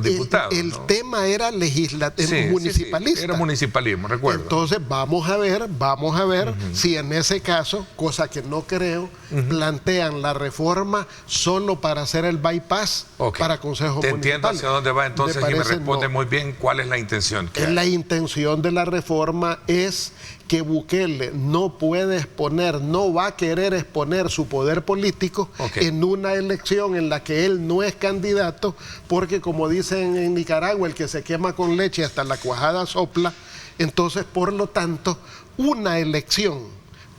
diputados. El tema era municipalista. Era municipalismo, recuerdo. Entonces vamos a ver si en ese caso, cosa que no creo, plantean la reforma solo para hacer el bypass para consejos municipales. Te entiendo hacia dónde va entonces y me responde muy bien cuál es la intención. La intención de la reforma es que Bukele no puede exponer, no va a querer exponer su poder político en una elección en la que él no es candidato, porque como dicen en Nicaragua, el que se quema con leche hasta la cuajada sopla. Entonces, por lo tanto, una elección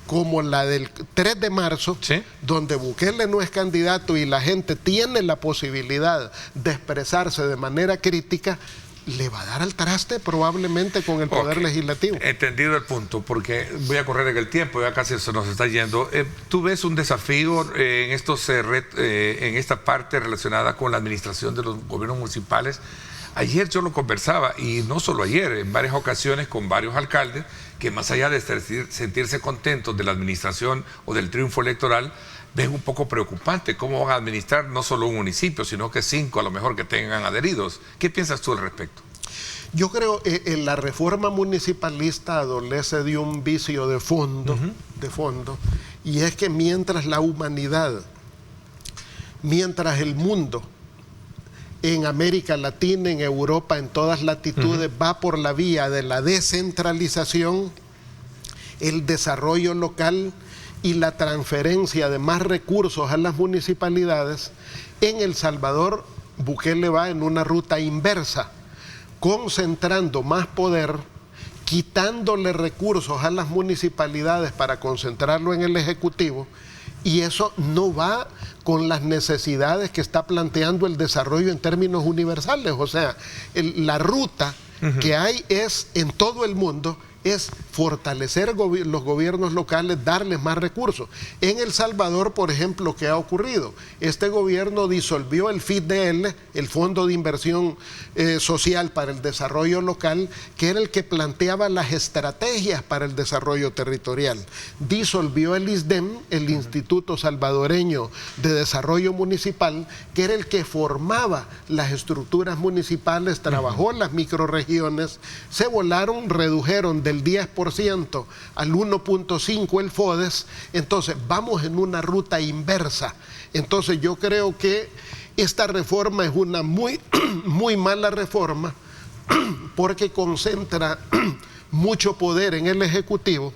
como la del 3 de marzo, donde Bukele no es candidato y la gente tiene la posibilidad de expresarse de manera crítica, le va a dar al traste probablemente con el poder legislativo. Entendido el punto, porque voy a correr en el tiempo, ya casi se nos está yendo. ¿Tú ves un desafío en esta parte relacionada con la administración de los gobiernos municipales? Ayer yo lo conversaba, y no solo ayer, en varias ocasiones con varios alcaldes, que más allá de sentirse contentos de la administración o del triunfo electoral, ven un poco preocupante cómo van a administrar no solo un municipio, sino que 5 a lo mejor que tengan adheridos. ¿Qué piensas tú al respecto? Yo creo que la reforma municipalista adolece de un vicio de fondo, y es que mientras la humanidad, mientras el mundo, en América Latina, en Europa, en todas latitudes, va por la vía de la descentralización, el desarrollo local y la transferencia de más recursos a las municipalidades, en El Salvador Bukele va en una ruta inversa, concentrando más poder, quitándole recursos a las municipalidades para concentrarlo en el Ejecutivo, y eso no va con las necesidades que está planteando el desarrollo en términos universales. O sea, la ruta que hay es en todo el mundo es fortalecer los gobiernos locales, darles más recursos. En El Salvador, por ejemplo, ¿qué ha ocurrido? Este gobierno disolvió el FIDL, el Fondo de Inversión Social para el Desarrollo Local, que era el que planteaba las estrategias para el desarrollo territorial. Disolvió el ISDEM, el Instituto Salvadoreño de Desarrollo Municipal, que era el que formaba las estructuras municipales, trabajó en las microrregiones, se volaron, redujeron del 10% al 1.5% el FODES. Entonces vamos en una ruta inversa. Entonces yo creo que esta reforma es una muy mala reforma, porque concentra mucho poder en el Ejecutivo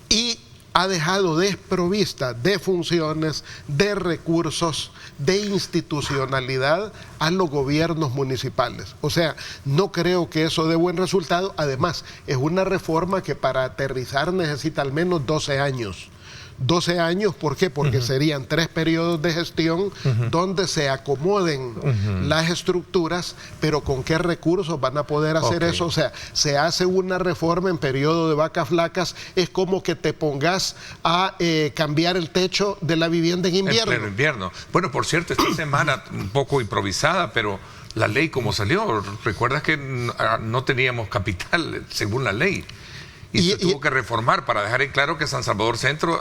y ha dejado desprovista de funciones, de recursos, de institucionalidad a los gobiernos municipales. O sea, no creo que eso dé buen resultado. Además, es una reforma que para aterrizar necesita al menos 12 años. 12 años, ¿por qué? Porque serían 3 periodos de gestión donde se acomoden las estructuras, pero ¿con qué recursos van a poder hacer eso? O sea, se hace una reforma en periodo de vacas flacas, es como que te pongas a cambiar el techo de la vivienda en invierno. En pleno invierno. Bueno, por cierto, esta semana un poco improvisada, pero la ley como salió, recuerdas que no teníamos capital según la ley. Y se tuvo que reformar para dejar en claro que San Salvador era...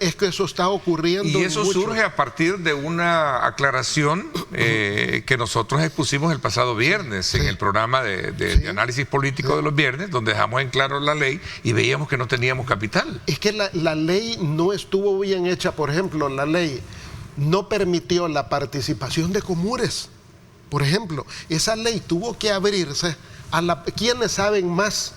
Es que eso está ocurriendo. Y eso surge a partir de una aclaración que nosotros expusimos el pasado viernes en el programa de análisis político de los viernes, donde dejamos en claro la ley y veíamos que no teníamos capital. Es que la ley no estuvo bien hecha. Por ejemplo, la ley no permitió la participación de comures. Por ejemplo, esa ley tuvo que abrirse a quienes saben más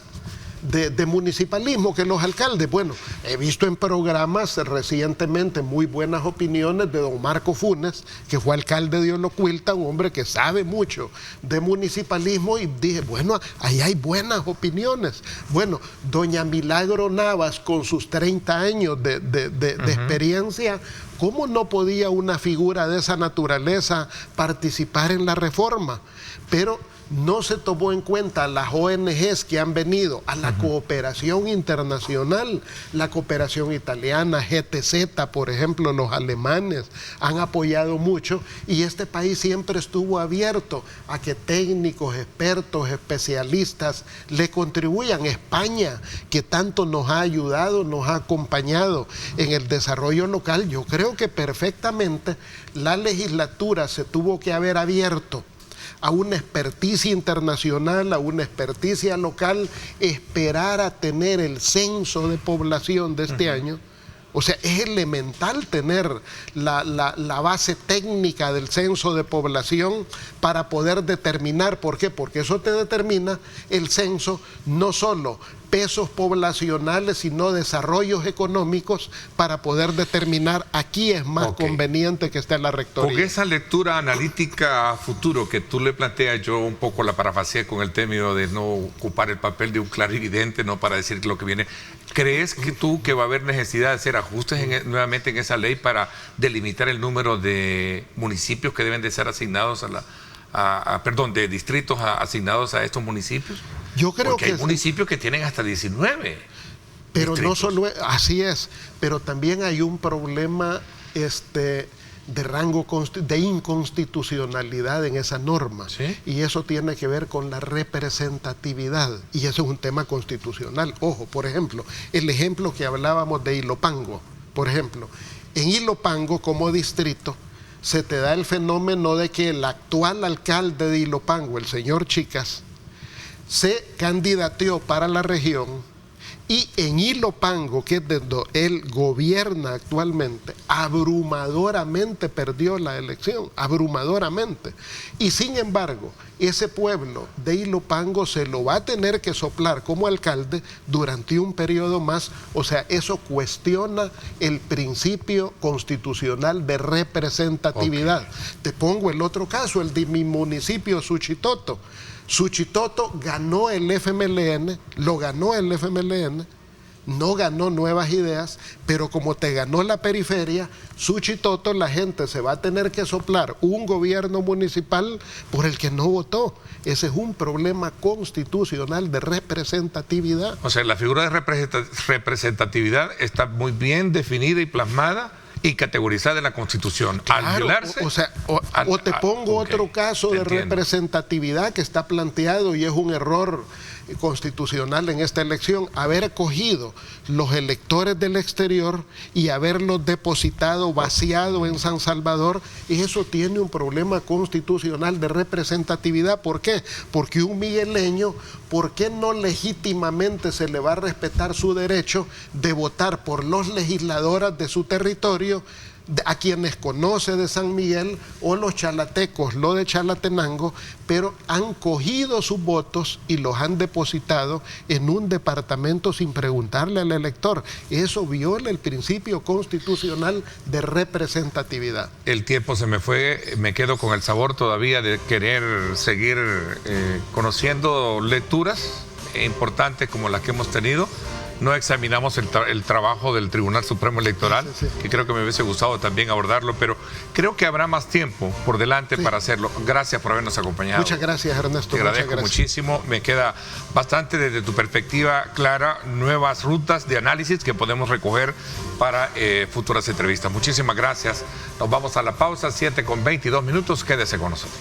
de municipalismo que los alcaldes. Bueno, he visto en programas recientemente muy buenas opiniones de don Marco Funes, que fue alcalde de Olocuilta, un hombre que sabe mucho de municipalismo, y dije, bueno, ahí hay buenas opiniones. Bueno, doña Milagro Navas, con sus 30 años de experiencia, ¿cómo no podía una figura de esa naturaleza participar en la reforma? Pero no se tomó en cuenta a las ONGs que han venido, a la cooperación internacional, la cooperación italiana, GTZ, por ejemplo, los alemanes han apoyado mucho, y este país siempre estuvo abierto a que técnicos, expertos, especialistas le contribuyan. España, que tanto nos ha ayudado, nos ha acompañado en el desarrollo local, yo creo que perfectamente la legislatura se tuvo que haber abierto a una experticia internacional, a una experticia local, esperar a tener el censo de población de este año. O sea, es elemental tener la base técnica del censo de población para poder determinar. ¿Por qué? Porque eso te determina el censo, no solo pesos poblacionales, sino desarrollos económicos, para poder determinar aquí es más conveniente que esté la rectoría. Con esa lectura analítica a futuro que tú le planteas, yo un poco la parafaseé con el término de no ocupar el papel de un clarividente, no para decir lo que viene. ¿Crees que va a haber necesidad de hacer ajustes nuevamente en esa ley para delimitar el número de municipios que deben de ser asignados de distritos asignados a estos municipios? Yo creo porque hay municipios que tienen hasta 19. Pero distritos. no solo, así es, pero también hay un problema de rango de inconstitucionalidad en esa norma. ¿Sí? Y eso tiene que ver con la representatividad, y eso es un tema constitucional. Ojo, por ejemplo, el ejemplo que hablábamos de Ilopango, por ejemplo, en Ilopango como distrito se te da el fenómeno de que el actual alcalde de Ilopango, el señor Chicas, se candidateó para la región. Y en Ilopango, que es donde él gobierna actualmente, abrumadoramente perdió la elección, abrumadoramente. Y sin embargo, ese pueblo de Ilopango se lo va a tener que soplar como alcalde durante un periodo más. O sea, eso cuestiona el principio constitucional de representatividad. Okay. Te pongo el otro caso, el de mi municipio, Suchitoto. Suchitoto ganó el FMLN, lo ganó el FMLN, no ganó Nuevas Ideas, pero como te ganó la periferia, Suchitoto, la gente se va a tener que soplar un gobierno municipal por el que no votó. Ese es un problema constitucional de representatividad. O sea, la figura de representatividad está muy bien definida y plasmada y categorizada en la Constitución. Claro, al violarse... O te pongo otro caso de representatividad que está planteado y es un error constitucional en esta elección, haber cogido los electores del exterior y haberlos depositado, vaciado en San Salvador, y eso tiene un problema constitucional de representatividad. ¿Por qué? Porque un migueleño, ¿por qué no legítimamente se le va a respetar su derecho de votar por los legisladores de su territorio, a quienes conoce de San Miguel, o los chalatecos, lo de Chalatenango, pero han cogido sus votos y los han depositado en un departamento sin preguntarle al elector? Eso viola el principio constitucional de representatividad. El tiempo se me fue, me quedo con el sabor todavía de querer seguir conociendo lecturas importantes como las que hemos tenido. No examinamos el trabajo del Tribunal Supremo Electoral, que creo que me hubiese gustado también abordarlo, pero creo que habrá más tiempo por delante para hacerlo. Gracias por habernos acompañado. Muchas gracias, Ernesto. Te agradezco muchísimo. Me queda bastante desde tu perspectiva clara, nuevas rutas de análisis que podemos recoger para futuras entrevistas. Muchísimas gracias. Nos vamos a la pausa, 7:22. Quédese con nosotros.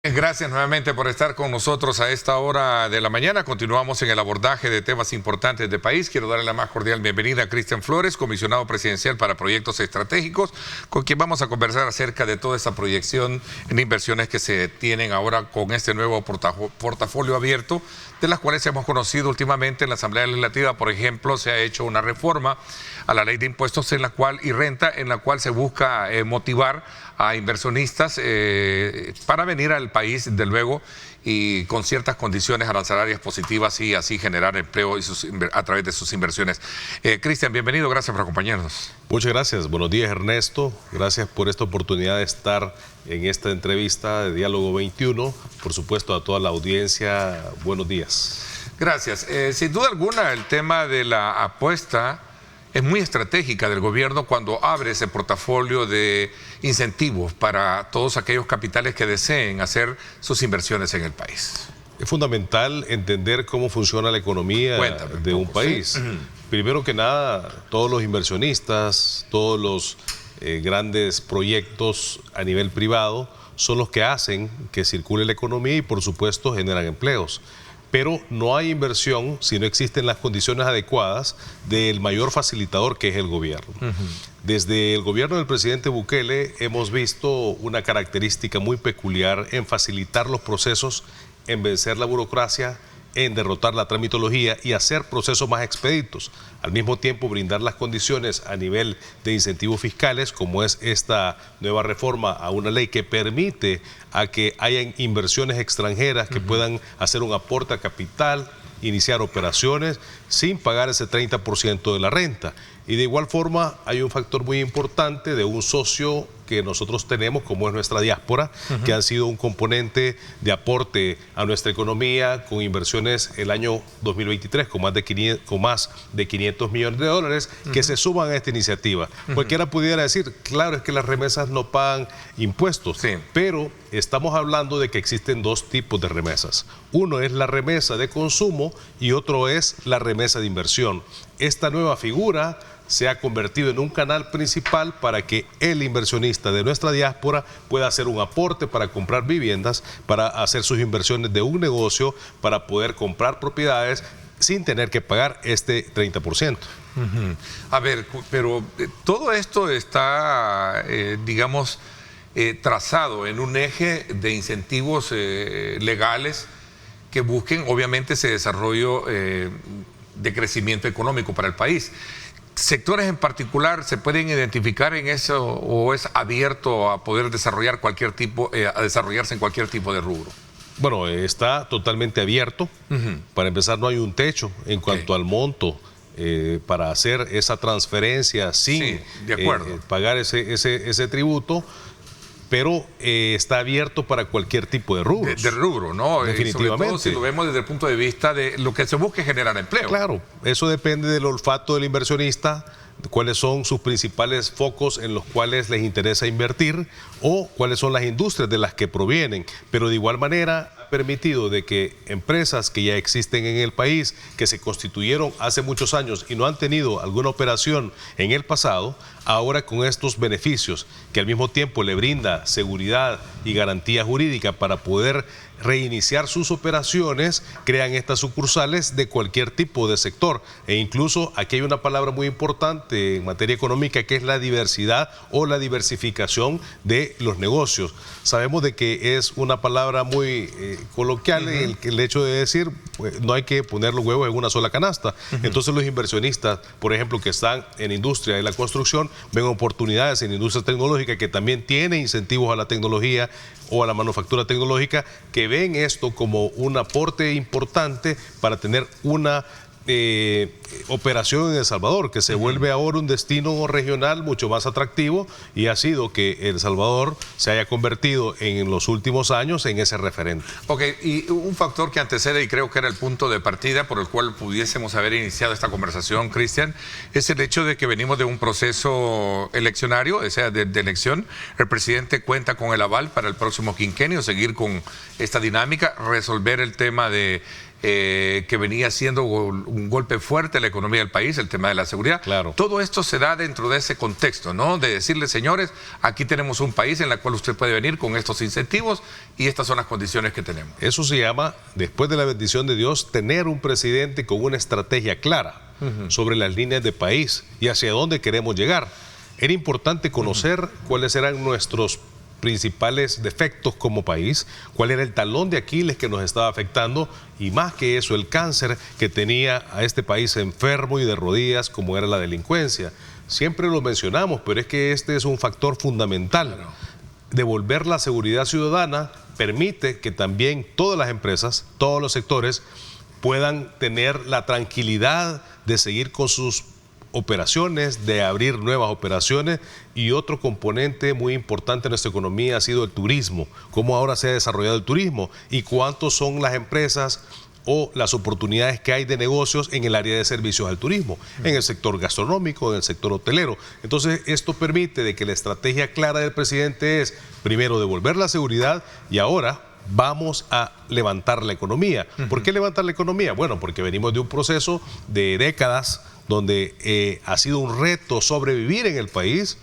Gracias nuevamente por estar con nosotros a esta hora de la mañana. Continuamos en el abordaje de temas importantes del país. Quiero darle la más cordial bienvenida a Cristian Flores, comisionado presidencial para proyectos estratégicos, con quien vamos a conversar acerca de toda esa proyección en inversiones que se tienen ahora con este nuevo portafolio abierto, de las cuales hemos conocido últimamente en la Asamblea Legislativa. Por ejemplo, se ha hecho una reforma a la ley de impuestos y renta, en la cual se busca motivar a inversionistas para venir al país, desde luego, y con ciertas condiciones arancelarias positivas, y así generar empleo a través de sus inversiones. Cristian, bienvenido, gracias por acompañarnos. Muchas gracias, buenos días, Ernesto, gracias por esta oportunidad de estar en esta entrevista de Diálogo 21, por supuesto a toda la audiencia, buenos días. Gracias. Sin duda alguna, el tema de la apuesta es muy estratégica del gobierno cuando abre ese portafolio de incentivos para todos aquellos capitales que deseen hacer sus inversiones en el país. Es fundamental entender cómo funciona la economía de un país. ¿Sí? Primero que nada, todos los inversionistas, todos los grandes proyectos a nivel privado son los que hacen que circule la economía y, por supuesto, generan empleos. Pero no hay inversión si no existen las condiciones adecuadas del mayor facilitador, que es el gobierno. Desde el gobierno del presidente Bukele hemos visto una característica muy peculiar en facilitar los procesos, en vencer la burocracia, en derrotar la tramitología y hacer procesos más expeditos. Al mismo tiempo, brindar las condiciones a nivel de incentivos fiscales, como es esta nueva reforma a una ley que permite a que hayan inversiones extranjeras que puedan hacer un aporte a capital, iniciar operaciones sin pagar ese 30% de la renta. Y de igual forma hay un factor muy importante de un socio que nosotros tenemos, como es nuestra diáspora, que han sido un componente de aporte a nuestra economía con inversiones el año 2023 con más de 500 millones de dólares que se suman a esta iniciativa. Cualquiera pudiera decir, claro, es que las remesas no pagan impuestos, pero estamos hablando de que existen dos tipos de remesas. Uno es la remesa de consumo y otro es la remesa de inversión. Esta nueva figura se ha convertido en un canal principal para que el inversionista de nuestra diáspora pueda hacer un aporte para comprar viviendas, para hacer sus inversiones de un negocio, para poder comprar propiedades sin tener que pagar este 30%. A ver, pero todo esto está, digamos, trazado en un eje de incentivos legales que busquen, obviamente, ese desarrollo de crecimiento económico para el país. ¿Sectores en particular se pueden identificar en eso o es abierto a poder desarrollar cualquier tipo, a desarrollarse en cualquier tipo de rubro? Bueno, está totalmente abierto. Para empezar, no hay un techo en cuanto al monto para hacer esa transferencia sin pagar ese tributo. Pero está abierto para cualquier tipo de rubro. De rubro, ¿no? Definitivamente. Sobre todo si lo vemos desde el punto de vista de lo que se busca generar empleo. Claro, eso depende del olfato del inversionista, cuáles son sus principales focos en los cuales les interesa invertir o cuáles son las industrias de las que provienen. Pero de igual manera ha permitido de que empresas que ya existen en el país, que se constituyeron hace muchos años y no han tenido alguna operación en el pasado, ahora con estos beneficios que al mismo tiempo le brinda seguridad y garantía jurídica para poder reiniciar sus operaciones, crean estas sucursales de cualquier tipo de sector. E incluso aquí hay una palabra muy importante en materia económica que es la diversidad o la diversificación de los negocios. Sabemos de que es una palabra muy coloquial el hecho de decir pues, no hay que poner los huevos en una sola canasta. Entonces los inversionistas, por ejemplo, que están en industria de la construcción, ven oportunidades en industria tecnológica que también tiene incentivos a la tecnología o a la manufactura tecnológica, que ven esto como un aporte importante para tener una operación en El Salvador, que se vuelve ahora un destino regional mucho más atractivo y ha sido que El Salvador se haya convertido en los últimos años en ese referente. Ok, y un factor que antecede y creo que era el punto de partida por el cual pudiésemos haber iniciado esta conversación, Cristian, es el hecho de que venimos de un proceso eleccionario, o sea, de elección. El presidente cuenta con el aval para el próximo quinquenio, seguir con esta dinámica, resolver el tema de que venía siendo un golpe fuerte a la economía del país, el tema de la seguridad. Claro. Todo esto se da dentro de ese contexto, ¿no? De decirle, señores, aquí tenemos un país en el cual usted puede venir con estos incentivos y estas son las condiciones que tenemos. Eso se llama, después de la bendición de Dios, tener un presidente con una estrategia clara sobre las líneas de país y hacia dónde queremos llegar. Era importante conocer cuáles eran nuestros principales defectos como país, cuál era el talón de Aquiles que nos estaba afectando y más que eso, el cáncer que tenía a este país enfermo y de rodillas como era la delincuencia. Siempre lo mencionamos, pero es que este es un factor fundamental. Devolver la seguridad ciudadana permite que también todas las empresas, todos los sectores puedan tener la tranquilidad de seguir con sus operaciones, de abrir nuevas operaciones. Y otro componente muy importante en nuestra economía ha sido el turismo, cómo ahora se ha desarrollado el turismo y cuántos son las empresas o las oportunidades que hay de negocios en el área de servicios al turismo, en el sector gastronómico, en el sector hotelero. Entonces esto permite de que la estrategia clara del presidente es primero devolver la seguridad y ahora vamos a levantar la economía. ¿Por qué levantar la economía? Bueno, porque venimos de un proceso de décadas donde ha sido un reto sobrevivir en el país,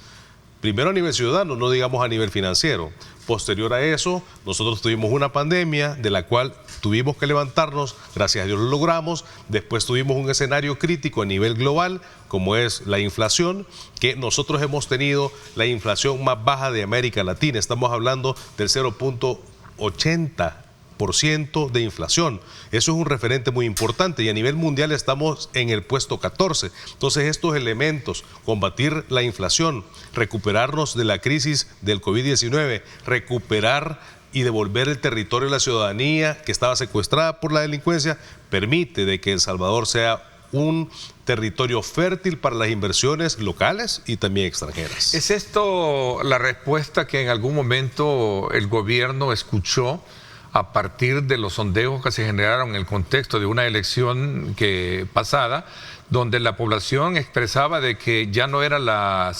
primero a nivel ciudadano, no digamos a nivel financiero. Posterior a eso, nosotros tuvimos una pandemia de la cual tuvimos que levantarnos, gracias a Dios lo logramos. Después tuvimos un escenario crítico a nivel global, como es la inflación, que nosotros hemos tenido la inflación más baja de América Latina. Estamos hablando del 0.80% de inflación. Eso es un referente muy importante y a nivel mundial estamos en el puesto 14. Entonces estos elementos, combatir la inflación, recuperarnos de la crisis del COVID-19, recuperar y devolver el territorio a la ciudadanía que estaba secuestrada por la delincuencia, permite de que El Salvador sea un territorio fértil para las inversiones locales y también extranjeras. ¿Es esto la respuesta que en algún momento el gobierno escuchó a partir de los sondeos que se generaron en el contexto de una elección pasada, donde la población expresaba de que ya no era la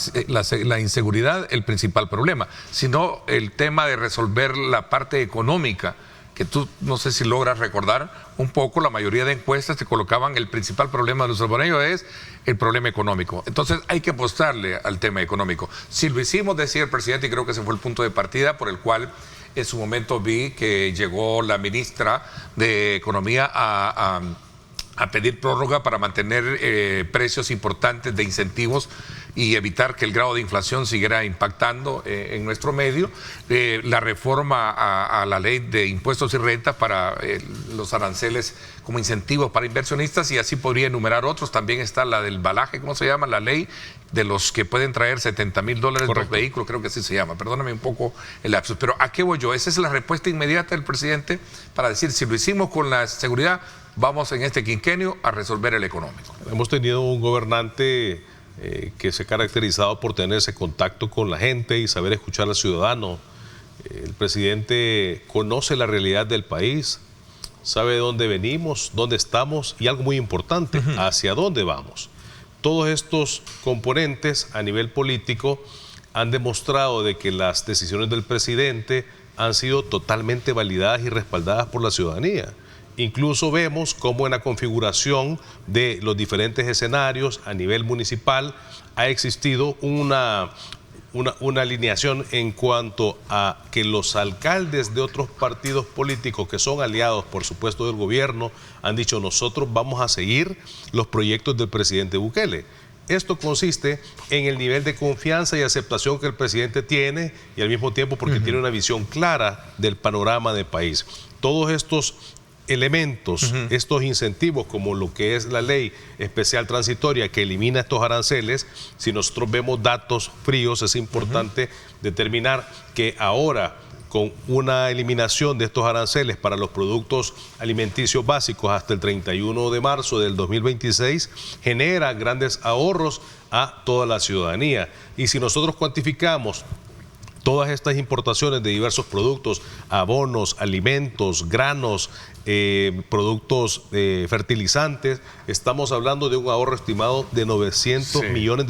inseguridad el principal problema, sino el tema de resolver la parte económica, que tú no sé si logras recordar un poco, la mayoría de encuestas te colocaban el principal problema de los salvadoreños es el problema económico. Entonces hay que apostarle al tema económico. Si lo hicimos, decía el presidente, y creo que ese fue el punto de partida por el cual en su momento vi que llegó la ministra de Economía a pedir prórroga para mantener precios importantes de incentivos y evitar que el grado de inflación siguiera impactando en nuestro medio. La reforma a la ley de impuestos y rentas para los aranceles como incentivos para inversionistas, y así podría enumerar otros. También está la del balaje, ¿cómo se llama? La ley de los que pueden traer $70,000 los vehículos, creo que así se llama. Perdóname un poco el lapsus. Pero ¿a qué voy yo? Esa es la respuesta inmediata del presidente para decir, si lo hicimos con la seguridad, vamos en este quinquenio a resolver el económico. Hemos tenido un gobernante que se ha caracterizado por tener ese contacto con la gente y saber escuchar al ciudadano. El presidente conoce la realidad del país, sabe de dónde venimos, dónde estamos y algo muy importante, hacia dónde vamos. Todos estos componentes a nivel político han demostrado de que las decisiones del presidente han sido totalmente validadas y respaldadas por la ciudadanía. Incluso vemos cómo en la configuración de los diferentes escenarios a nivel municipal ha existido una alineación en cuanto a que los alcaldes de otros partidos políticos que son aliados, por supuesto, del gobierno, han dicho: nosotros vamos a seguir los proyectos del presidente Bukele. Esto consiste en el nivel de confianza y aceptación que el presidente tiene y al mismo tiempo porque tiene una visión clara del panorama del país. Todos estos elementos, estos incentivos, como lo que es la ley especial transitoria que elimina estos aranceles, si nosotros vemos datos fríos, es importante determinar que ahora, con una eliminación de estos aranceles para los productos alimenticios básicos hasta el 31 de marzo del 2026, genera grandes ahorros a toda la ciudadanía. Y si nosotros cuantificamos todas estas importaciones de diversos productos, abonos, alimentos, granos, productos fertilizantes, estamos hablando de un ahorro estimado de $900 millones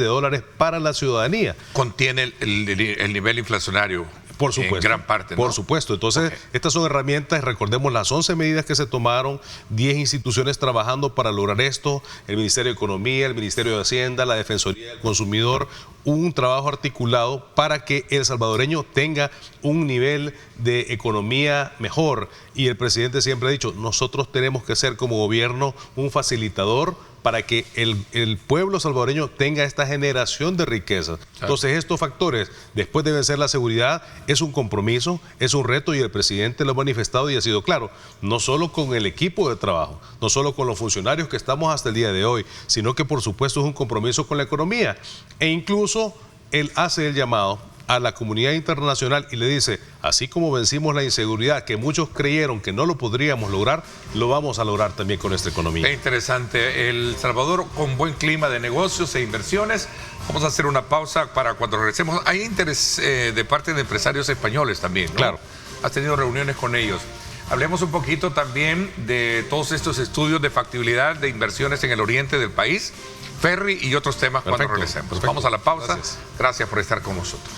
para la ciudadanía. Contiene el nivel inflacionario. Por supuesto. En gran parte, ¿no? Por supuesto. Entonces, estas son herramientas, recordemos las 11 medidas que se tomaron, 10 instituciones trabajando para lograr esto, el Ministerio de Economía, el Ministerio de Hacienda, la Defensoría del Consumidor, un trabajo articulado para que el salvadoreño tenga un nivel de economía mejor. Y el presidente siempre ha dicho, nosotros tenemos que ser como gobierno un facilitador para que el pueblo salvadoreño tenga esta generación de riqueza. Entonces, estos factores, después de vencer la seguridad, es un compromiso, es un reto, y el presidente lo ha manifestado y ha sido claro, no solo con el equipo de trabajo, no solo con los funcionarios que estamos hasta el día de hoy, sino que por supuesto es un compromiso con la economía. E incluso él hace el llamado a la comunidad internacional y le dice, así como vencimos la inseguridad, que muchos creyeron que no lo podríamos lograr, lo vamos a lograr también con nuestra economía. Qué interesante. El Salvador con buen clima de negocios e inversiones. Vamos a hacer una pausa para cuando regresemos. Hay interés de parte de empresarios españoles también, ¿no? Claro. Has tenido reuniones con ellos. Hablemos un poquito también de todos estos estudios de factibilidad de inversiones en el oriente del país, ferry y otros temas. Perfecto, cuando regresemos. Perfecto. Vamos a la pausa. Gracias por estar con nosotros.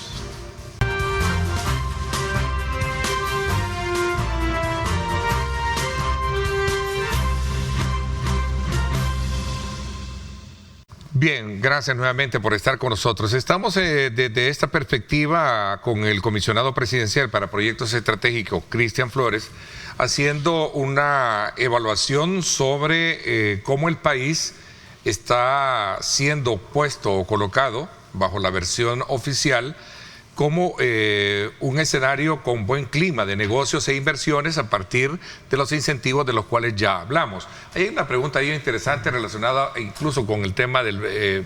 Bien, gracias nuevamente por estar con nosotros. Estamos desde esta perspectiva con el comisionado presidencial para proyectos estratégicos, Cristian Flores, haciendo una evaluación sobre cómo el país está siendo puesto o colocado bajo la versión oficial como un escenario con buen clima de negocios e inversiones a partir de los incentivos de los cuales ya hablamos. Hay una pregunta ahí interesante relacionada incluso con el tema del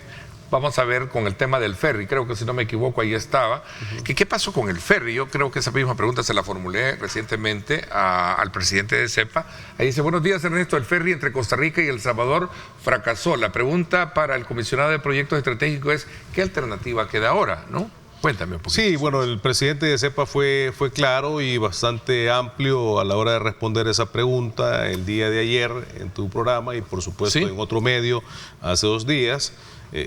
vamos a ver con el tema del ferry. Creo que si no me equivoco ahí estaba. ¿Qué pasó con el ferry? Yo creo que esa misma pregunta se la formulé recientemente al presidente de CEPA. Ahí dice, buenos días Ernesto, el ferry entre Costa Rica y El Salvador fracasó. La pregunta para el comisionado de proyectos estratégicos es, ¿qué alternativa queda ahora? ¿No? Cuéntame un poquito. Sí, bueno, el presidente de CEPA fue claro y bastante amplio a la hora de responder esa pregunta el día de ayer en tu programa y por supuesto en otro medio hace 2 días.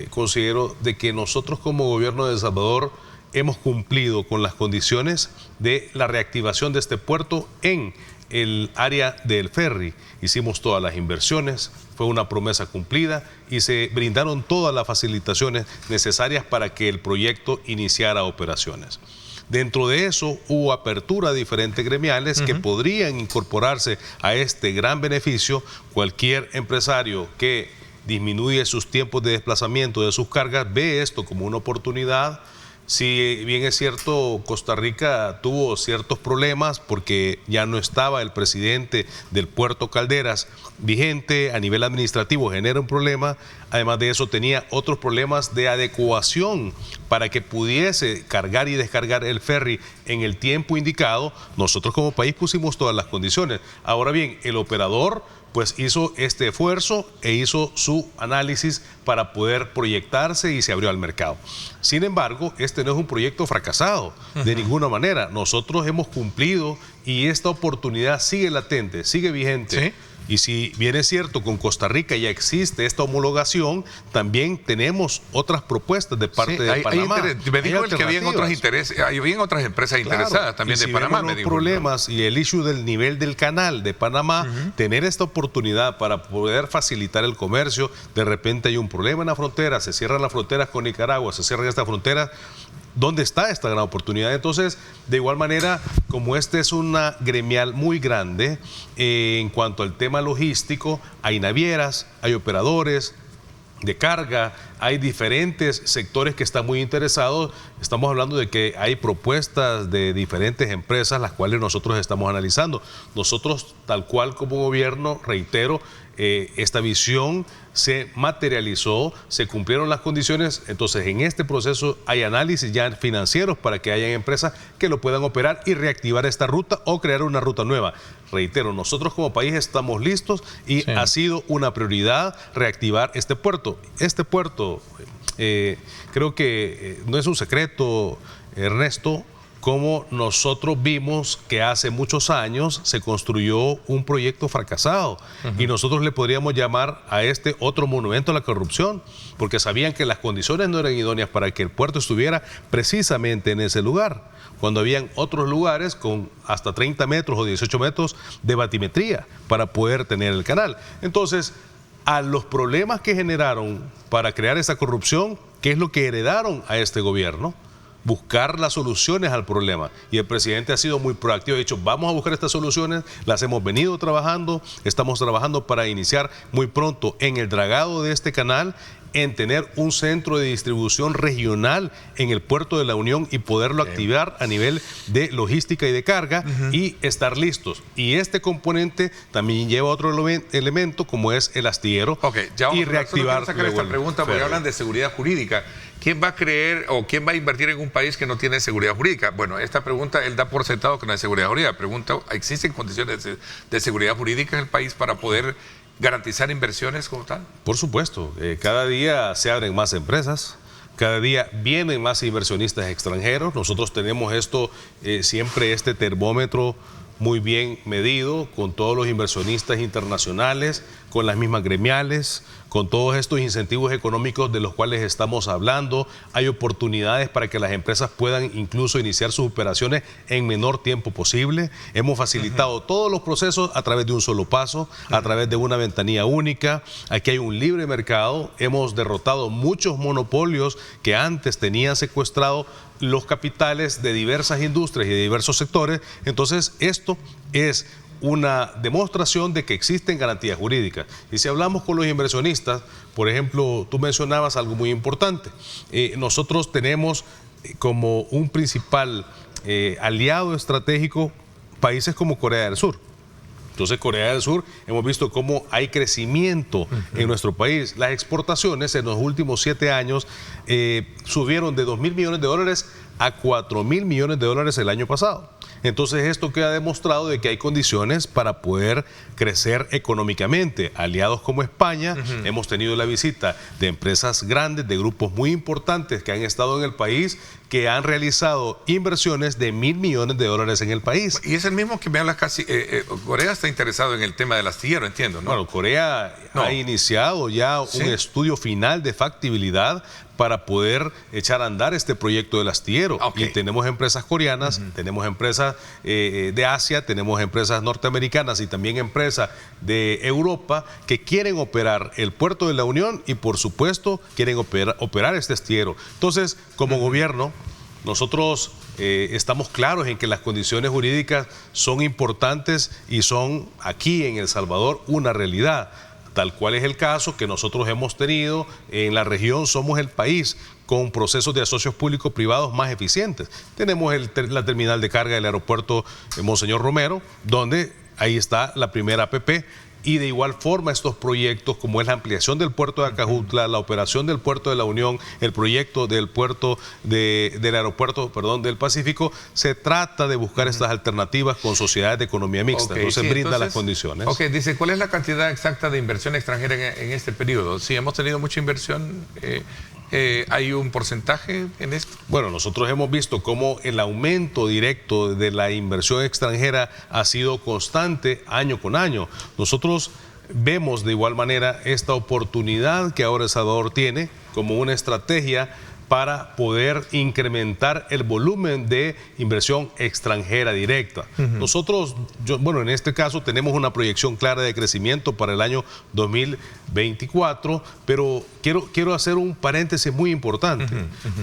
Considero de que nosotros como gobierno de El Salvador hemos cumplido con las condiciones de la reactivación de este puerto en el área del ferry. Hicimos todas las inversiones, fue una promesa cumplida y se brindaron todas las facilitaciones necesarias para que el proyecto iniciara operaciones. Dentro de eso hubo apertura a diferentes gremiales que podrían incorporarse a este gran beneficio. Cualquier empresario que disminuye sus tiempos de desplazamiento de sus cargas ve esto como una oportunidad. Si bien es cierto, Costa Rica tuvo ciertos problemas porque ya no estaba el presidente del Puerto Calderas vigente a nivel administrativo, genera un problema. Además de eso tenía otros problemas de adecuación para que pudiese cargar y descargar el ferry en el tiempo indicado. Nosotros como país pusimos todas las condiciones. Ahora bien, el operador pues hizo este esfuerzo e hizo su análisis para poder proyectarse y se abrió al mercado. Sin embargo, este no es un proyecto fracasado de ninguna manera. Nosotros hemos cumplido y esta oportunidad sigue latente, sigue vigente. ¿Sí? Y si bien es cierto, con Costa Rica ya existe esta homologación, también tenemos otras propuestas de parte de Panamá. Me dijo el que habían otros intereses, habían otras empresas interesadas también de Panamá. Los problemas y el issue del nivel del canal de Panamá, tener esta oportunidad para poder facilitar el comercio, de repente hay un problema en la frontera, se cierran las fronteras con Nicaragua, se cierran estas fronteras. ¿Dónde está esta gran oportunidad? Entonces, de igual manera, como este es una gremial muy grande, en cuanto al tema logístico, hay navieras, hay operadores de carga, hay diferentes sectores que están muy interesados. Estamos hablando de que hay propuestas de diferentes empresas, las cuales nosotros estamos analizando. Nosotros, tal cual como gobierno, reitero, esta visión se materializó, se cumplieron las condiciones. Entonces, en este proceso hay análisis ya financieros para que haya empresas que lo puedan operar y reactivar esta ruta o crear una ruta nueva. Reitero, nosotros como país estamos listos y ha sido una prioridad reactivar este puerto. Este puerto, creo que no es un secreto, Ernesto, como nosotros vimos que hace muchos años se construyó un proyecto fracasado y nosotros le podríamos llamar a este otro monumento a la corrupción, porque sabían que las condiciones no eran idóneas para que el puerto estuviera precisamente en ese lugar, cuando habían otros lugares con hasta 30 metros o 18 metros de batimetría para poder tener el canal. Entonces, a los problemas que generaron para crear esa corrupción, ¿qué es lo que heredaron a este gobierno? Buscar las soluciones al problema, y el presidente ha sido muy proactivo, ha dicho vamos a buscar estas soluciones, las hemos venido trabajando, estamos trabajando para iniciar muy pronto en el dragado de este canal, en tener un centro de distribución regional en el puerto de la Unión y poderlo activar a nivel de logística y de carga y estar listos. Y este componente también lleva otro elemento como es el astillero y reactivar. Sacar esta pregunta porque hablan de seguridad jurídica. ¿Quién va a creer o quién va a invertir en un país que no tiene seguridad jurídica? Bueno, esta pregunta, él da por sentado que no hay seguridad jurídica. Pregunta, ¿existen condiciones de seguridad jurídica en el país para poder garantizar inversiones como tal? Por supuesto, cada día se abren más empresas, cada día vienen más inversionistas extranjeros. Nosotros tenemos esto, siempre este termómetro muy bien medido con todos los inversionistas internacionales, con las mismas gremiales, con todos estos incentivos económicos de los cuales estamos hablando. Hay oportunidades para que las empresas puedan incluso iniciar sus operaciones en menor tiempo posible. Hemos facilitado todos los procesos a través de un solo paso, a través de una ventanilla única. Aquí hay un libre mercado. Hemos derrotado muchos monopolios que antes tenían secuestrado los capitales de diversas industrias y de diversos sectores. Entonces, esto es una demostración de que existen garantías jurídicas. Y si hablamos con los inversionistas, por ejemplo, tú mencionabas algo muy importante. Nosotros tenemos como un principal aliado estratégico países como Corea del Sur. Entonces, Corea del Sur, hemos visto cómo hay crecimiento en nuestro país. Las exportaciones en los últimos 7 años subieron de 2.000 millones de dólares a 4.000 millones de dólares el año pasado. Entonces esto queda demostrado de que hay condiciones para poder crecer económicamente. Aliados como España, hemos tenido la visita de empresas grandes, de grupos muy importantes que han estado en el país, que han realizado inversiones de 1.000 millones de dólares en el país. Y es el mismo que me habla casi, Corea está interesado en el tema del astillero, entiendo, ¿no? Bueno, Corea ha iniciado ya un estudio final de factibilidad para poder echar a andar este proyecto del astillero. Y tenemos empresas coreanas, tenemos empresas de Asia, tenemos empresas norteamericanas y también empresas de Europa que quieren operar el puerto de la Unión y por supuesto quieren operar este astillero. Entonces, como gobierno, nosotros estamos claros en que las condiciones jurídicas son importantes y son aquí en El Salvador una realidad. Tal cual es el caso que nosotros hemos tenido en la región, somos el país con procesos de asocios público-privados más eficientes. Tenemos la terminal de carga del aeropuerto Monseñor Romero, donde ahí está la primera APP, y de igual forma estos proyectos como es la ampliación del puerto de Acajutla, la operación del puerto de la Unión, el proyecto del puerto del aeropuerto, del Pacífico, se trata de buscar estas alternativas con sociedades de economía mixta. Entonces brinda las condiciones. Dice, ¿cuál es la cantidad exacta de inversión extranjera en este periodo? Sí, hemos tenido mucha inversión. ¿Hay un porcentaje en esto? Bueno, nosotros hemos visto cómo el aumento directo de la inversión extranjera ha sido constante año con año. Nosotros vemos de igual manera esta oportunidad que ahora El Salvador tiene como una estrategia para poder incrementar el volumen de inversión extranjera directa. Nosotros, en este caso tenemos una proyección clara de crecimiento para el año 2024, pero quiero hacer un paréntesis muy importante.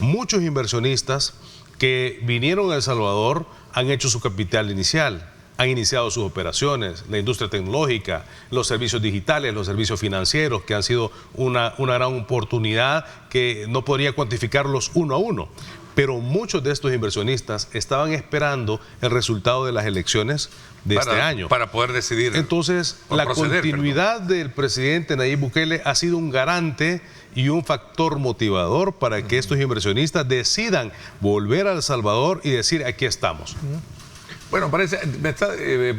Muchos inversionistas que vinieron a El Salvador han hecho su capital inicial, han iniciado sus operaciones, la industria tecnológica, los servicios digitales, los servicios financieros, que han sido una gran oportunidad que no podría cuantificarlos uno a uno. Pero muchos de estos inversionistas estaban esperando el resultado de las elecciones de este año. Para poder decidir. Entonces, la continuidad del presidente Nayib Bukele ha sido un garante y un factor motivador para que estos inversionistas decidan volver a El Salvador y decir, aquí estamos. Bueno, parece,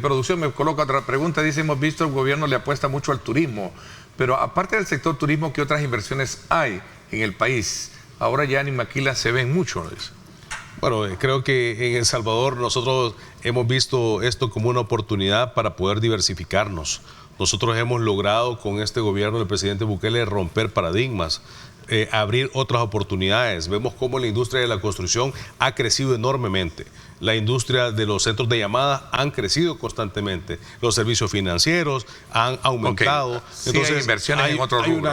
producción me coloca otra pregunta, dice, hemos visto el gobierno le apuesta mucho al turismo, pero aparte del sector turismo, ¿qué otras inversiones hay en el país? Ahora ya en Maquila se ven mucho, ¿no? Bueno, creo que en El Salvador nosotros hemos visto esto como una oportunidad para poder diversificarnos. Nosotros hemos logrado con este gobierno del presidente Bukele romper paradigmas, abrir otras oportunidades. Vemos cómo la industria de la construcción ha crecido enormemente. La industria de los centros de llamadas han crecido constantemente. Los servicios financieros han aumentado. Entonces, hay inversiones en otros rubros,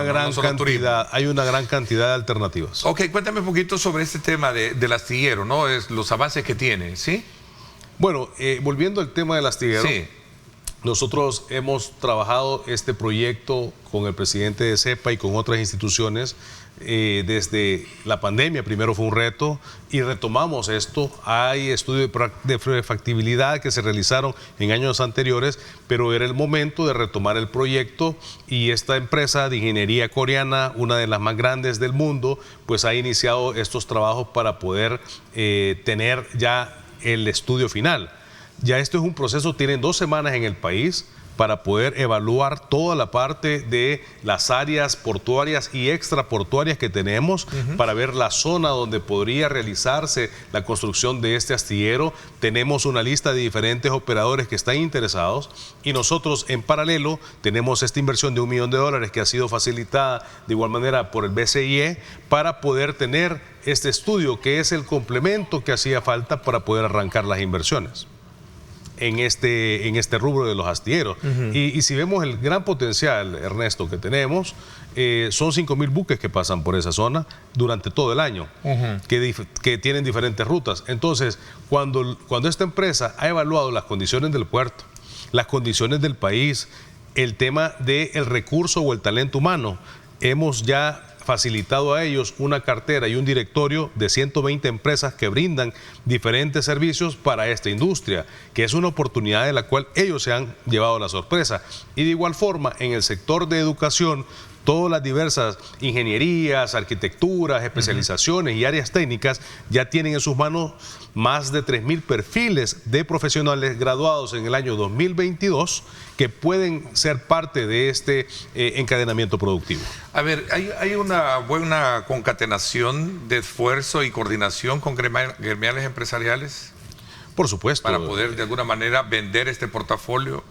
hay una gran cantidad de alternativas. Cuéntame un poquito sobre este tema del astillero, ¿no? Los avances que tiene, ¿sí? Bueno, volviendo al tema del astillero. Sí. Nosotros hemos trabajado este proyecto con el presidente de CEPA y con otras instituciones desde la pandemia. Primero fue un reto y retomamos esto. Hay estudios de factibilidad que se realizaron en años anteriores, pero era el momento de retomar el proyecto y esta empresa de ingeniería coreana, una de las más grandes del mundo, pues ha iniciado estos trabajos para poder tener ya el estudio final. Ya esto es un proceso, tienen 2 semanas en el país para poder evaluar toda la parte de las áreas portuarias y extraportuarias que tenemos para ver la zona donde podría realizarse la construcción de este astillero. Tenemos una lista de diferentes operadores que están interesados y nosotros en paralelo tenemos esta inversión de $1 millón que ha sido facilitada de igual manera por el BCIE para poder tener este estudio que es el complemento que hacía falta para poder arrancar las inversiones en este rubro de los astilleros. Y si vemos el gran potencial, Ernesto, que tenemos, son 5.000 buques que pasan por esa zona durante todo el año, que tienen diferentes rutas. Entonces, cuando esta empresa ha evaluado las condiciones del puerto, las condiciones del país, el tema del recurso o el talento humano, hemos ya facilitado a ellos una cartera y un directorio de 120 empresas que brindan diferentes servicios para esta industria, que es una oportunidad de la cual ellos se han llevado la sorpresa. Y de igual forma, en el sector de educación, todas las diversas ingenierías, arquitecturas, especializaciones y áreas técnicas ya tienen en sus manos más de 3.000 perfiles de profesionales graduados en el año 2022 que pueden ser parte de este encadenamiento productivo. A ver, ¿hay una buena concatenación de esfuerzo y coordinación con gremiales empresariales? Por supuesto. Para poder de alguna manera vender este portafolio.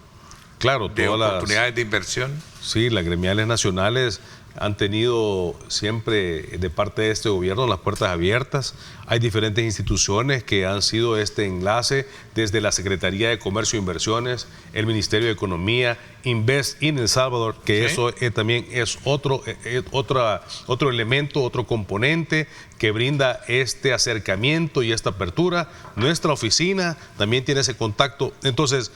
Claro, de oportunidades de inversión. Sí, las gremiales nacionales han tenido siempre de parte de este gobierno las puertas abiertas. Hay diferentes instituciones que han sido este enlace, desde la Secretaría de Comercio e Inversiones, el Ministerio de Economía, Invest in El Salvador, que eso también es otro elemento, otro componente que brinda este acercamiento y esta apertura. Nuestra oficina también tiene ese contacto. Entonces,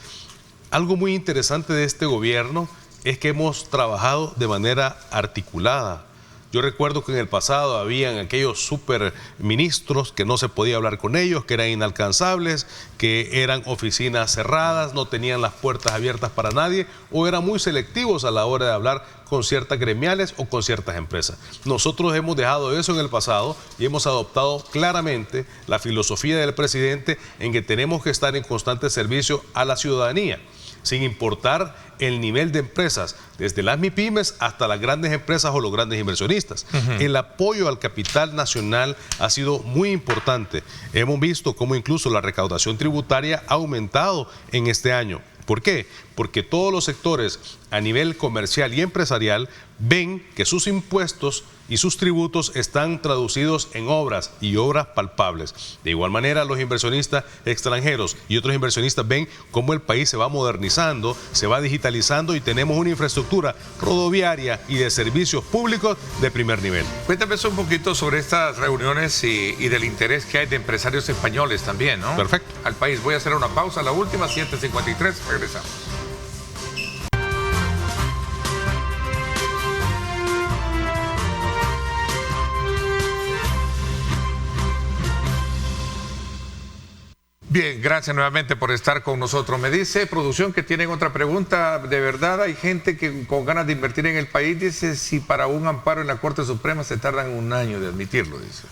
algo muy interesante de este gobierno es que hemos trabajado de manera articulada. Yo recuerdo que en el pasado habían aquellos superministros que no se podía hablar con ellos, que eran inalcanzables, que eran oficinas cerradas, no tenían las puertas abiertas para nadie o eran muy selectivos a la hora de hablar con ciertas gremiales o con ciertas empresas. Nosotros hemos dejado eso en el pasado y hemos adoptado claramente la filosofía del presidente en que tenemos que estar en constante servicio a la ciudadanía, sin importar el nivel de empresas, desde las MIPYMES hasta las grandes empresas o los grandes inversionistas. El apoyo al capital nacional ha sido muy importante. Hemos visto cómo incluso la recaudación tributaria ha aumentado en este año. ¿Por qué? Porque todos los sectores a nivel comercial y empresarial ven que sus impuestos y sus tributos están traducidos en obras y obras palpables. De igual manera, los inversionistas extranjeros y otros inversionistas ven cómo el país se va modernizando, se va digitalizando y tenemos una infraestructura rodoviaria y de servicios públicos de primer nivel. Cuéntame un poquito sobre estas reuniones y del interés que hay de empresarios españoles también, ¿no? Perfecto. Al país. Voy a hacer una pausa, la última, 7:53, regresamos. Bien, gracias nuevamente por estar con nosotros. Me dice producción que tienen otra pregunta. De verdad hay gente que con ganas de invertir en el país, dice, si para un amparo en la Corte Suprema se tardan un año de admitirlo, dice.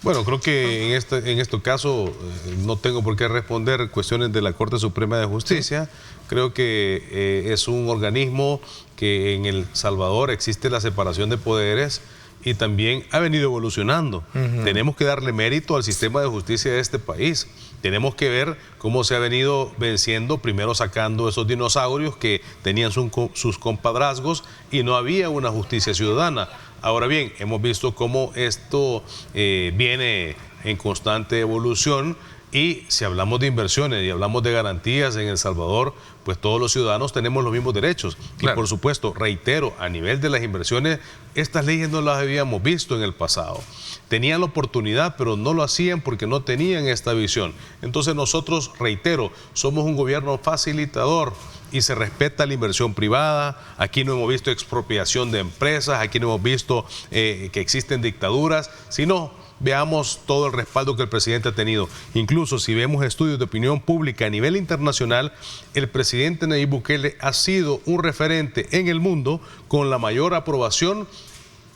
Bueno, creo que en este caso no tengo por qué responder cuestiones de la Corte Suprema de Justicia. Creo que es un organismo que en El Salvador existe la separación de poderes y también ha venido evolucionando. Tenemos que darle mérito al sistema de justicia de este país. Tenemos que ver cómo se ha venido venciendo, primero sacando esos dinosaurios que tenían sus compadrazgos y no había una justicia ciudadana. Ahora bien, hemos visto cómo esto viene en constante evolución y si hablamos de inversiones y hablamos de garantías en El Salvador, pues todos los ciudadanos tenemos los mismos derechos. Claro. Y por supuesto, reitero, a nivel de las inversiones, estas leyes no las habíamos visto en el pasado. Tenían la oportunidad, pero no lo hacían porque no tenían esta visión. Entonces nosotros, reitero, somos un gobierno facilitador y se respeta la inversión privada. Aquí no hemos visto expropiación de empresas, aquí no hemos visto que existen dictaduras, sino veamos todo el respaldo que el presidente ha tenido. Incluso si vemos estudios de opinión pública a nivel internacional, el presidente Nayib Bukele ha sido un referente en el mundo con la mayor aprobación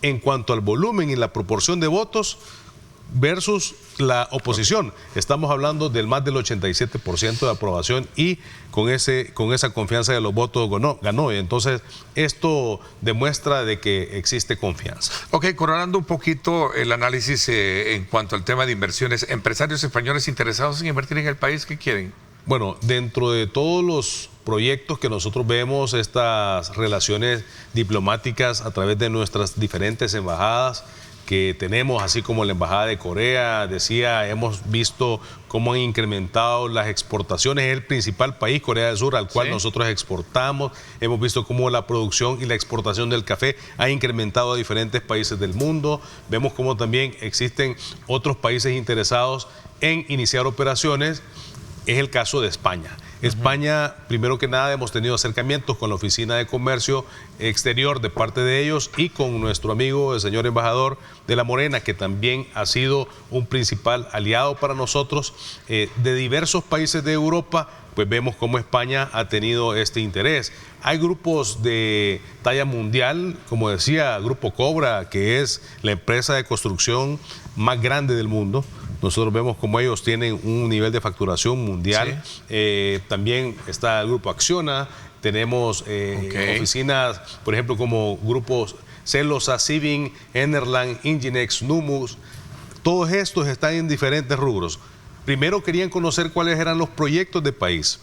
en cuanto al volumen y la proporción de votos versus la oposición. Estamos hablando del más del 87% de aprobación y con esa confianza de los votos ganó. Entonces, esto demuestra de que existe confianza. Ok, coronando un poquito el análisis en cuanto al tema de inversiones, empresarios españoles interesados en invertir en el país, ¿qué quieren? Bueno, dentro de todos los proyectos que nosotros vemos, estas relaciones diplomáticas a través de nuestras diferentes embajadas que tenemos, así como la Embajada de Corea, hemos visto cómo han incrementado las exportaciones. Es el principal país, Corea del Sur, al cual nosotros exportamos. Hemos visto cómo la producción y la exportación del café ha incrementado a diferentes países del mundo. Vemos cómo también existen otros países interesados en iniciar operaciones. Es el caso de España. España, primero que nada, hemos tenido acercamientos con la Oficina de Comercio Exterior de parte de ellos y con nuestro amigo, el señor embajador de La Morena, que también ha sido un principal aliado para nosotros de diversos países de Europa. Pues vemos cómo España ha tenido este interés. Hay grupos de talla mundial, como decía, Grupo Cobra, que es la empresa de construcción más grande del mundo. Nosotros vemos como ellos tienen un nivel de facturación mundial. Sí. También está el Grupo Acciona. Tenemos oficinas, por ejemplo, como grupos Celosa, Siving, Enerland, Inginex, Numus. Todos estos están en diferentes rubros. Primero querían conocer cuáles eran los proyectos de país,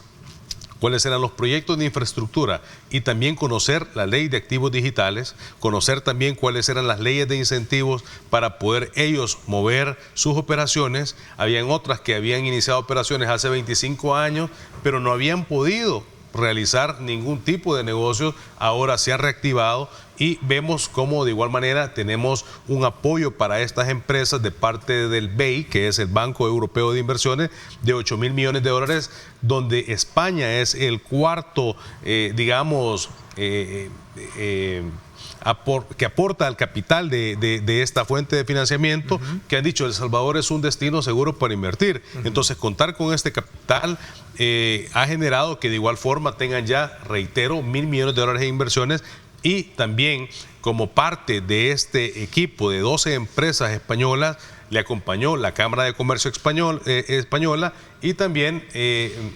cuáles eran los proyectos de infraestructura y también conocer la ley de activos digitales, conocer también cuáles eran las leyes de incentivos para poder ellos mover sus operaciones. Habían otras que habían iniciado operaciones hace 25 años, pero no habían podido realizar ningún tipo de negocio. Ahora se ha reactivado y vemos cómo de igual manera tenemos un apoyo para estas empresas de parte del BEI, que es el Banco Europeo de Inversiones, de 8.000 millones de dólares, donde España es el cuarto, que aporta al capital de esta fuente de financiamiento, que han dicho El Salvador es un destino seguro para invertir. Entonces, contar con este capital ha generado que de igual forma tengan ya, reitero, 1.000 millones de dólares en inversiones. Y también, como parte de este equipo de 12 empresas españolas, le acompañó la Cámara de Comercio Española y también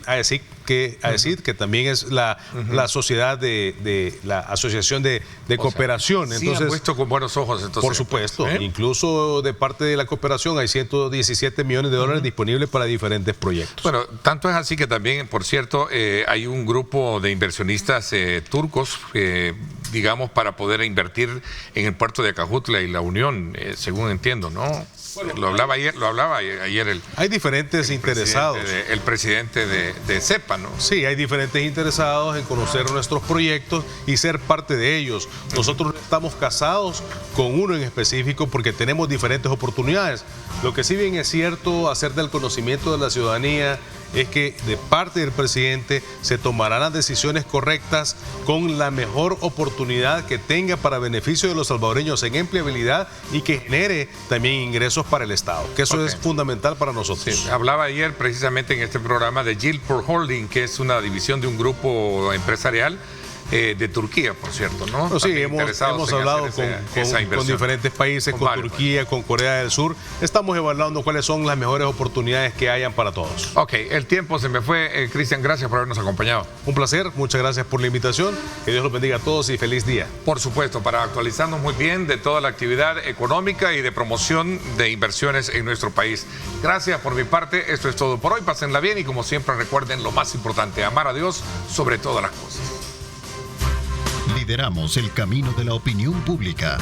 AECID, que también es la sociedad de la Asociación de Cooperación. Entonces, han visto con buenos ojos. Entonces, por supuesto, incluso de parte de la cooperación hay 117 millones de dólares disponibles para diferentes proyectos. Bueno, tanto es así que también, por cierto, hay un grupo de inversionistas turcos, digamos, para poder invertir en el puerto de Acajutla y La Unión, según entiendo, ¿no? Bueno, lo hablaba ayer hay diferentes interesados. El presidente de CEPA, ¿no? Sí, hay diferentes interesados en conocer nuestros proyectos y ser parte de ellos. Nosotros estamos casados con uno en específico porque tenemos diferentes oportunidades. Lo que sí bien es cierto, hacer del conocimiento de la ciudadanía, es que de parte del presidente se tomarán las decisiones correctas con la mejor oportunidad que tenga para beneficio de los salvadoreños en empleabilidad y que genere también ingresos para el Estado, que eso es fundamental para nosotros. Sí, hablaba ayer precisamente en este programa de Gilport Holding, que es una división de un grupo empresarial de Turquía, por cierto, ¿no? No, sí, hemos hablado con diferentes países, con Turquía, con Corea del Sur. Estamos evaluando cuáles son las mejores oportunidades que hayan para todos. Ok, el tiempo se me fue. Cristian, gracias por habernos acompañado. Un placer, muchas gracias por la invitación. Que Dios los bendiga a todos y feliz día. Por supuesto, para actualizarnos muy bien de toda la actividad económica y de promoción de inversiones en nuestro país. Gracias por mi parte, esto es todo por hoy. Pásenla bien y como siempre recuerden lo más importante, amar a Dios sobre todas las cosas. Lideramos el camino de la opinión pública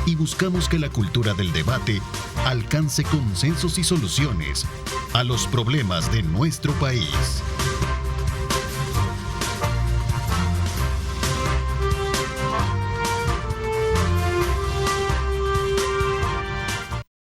y buscamos que la cultura del debate alcance consensos y soluciones a los problemas de nuestro país.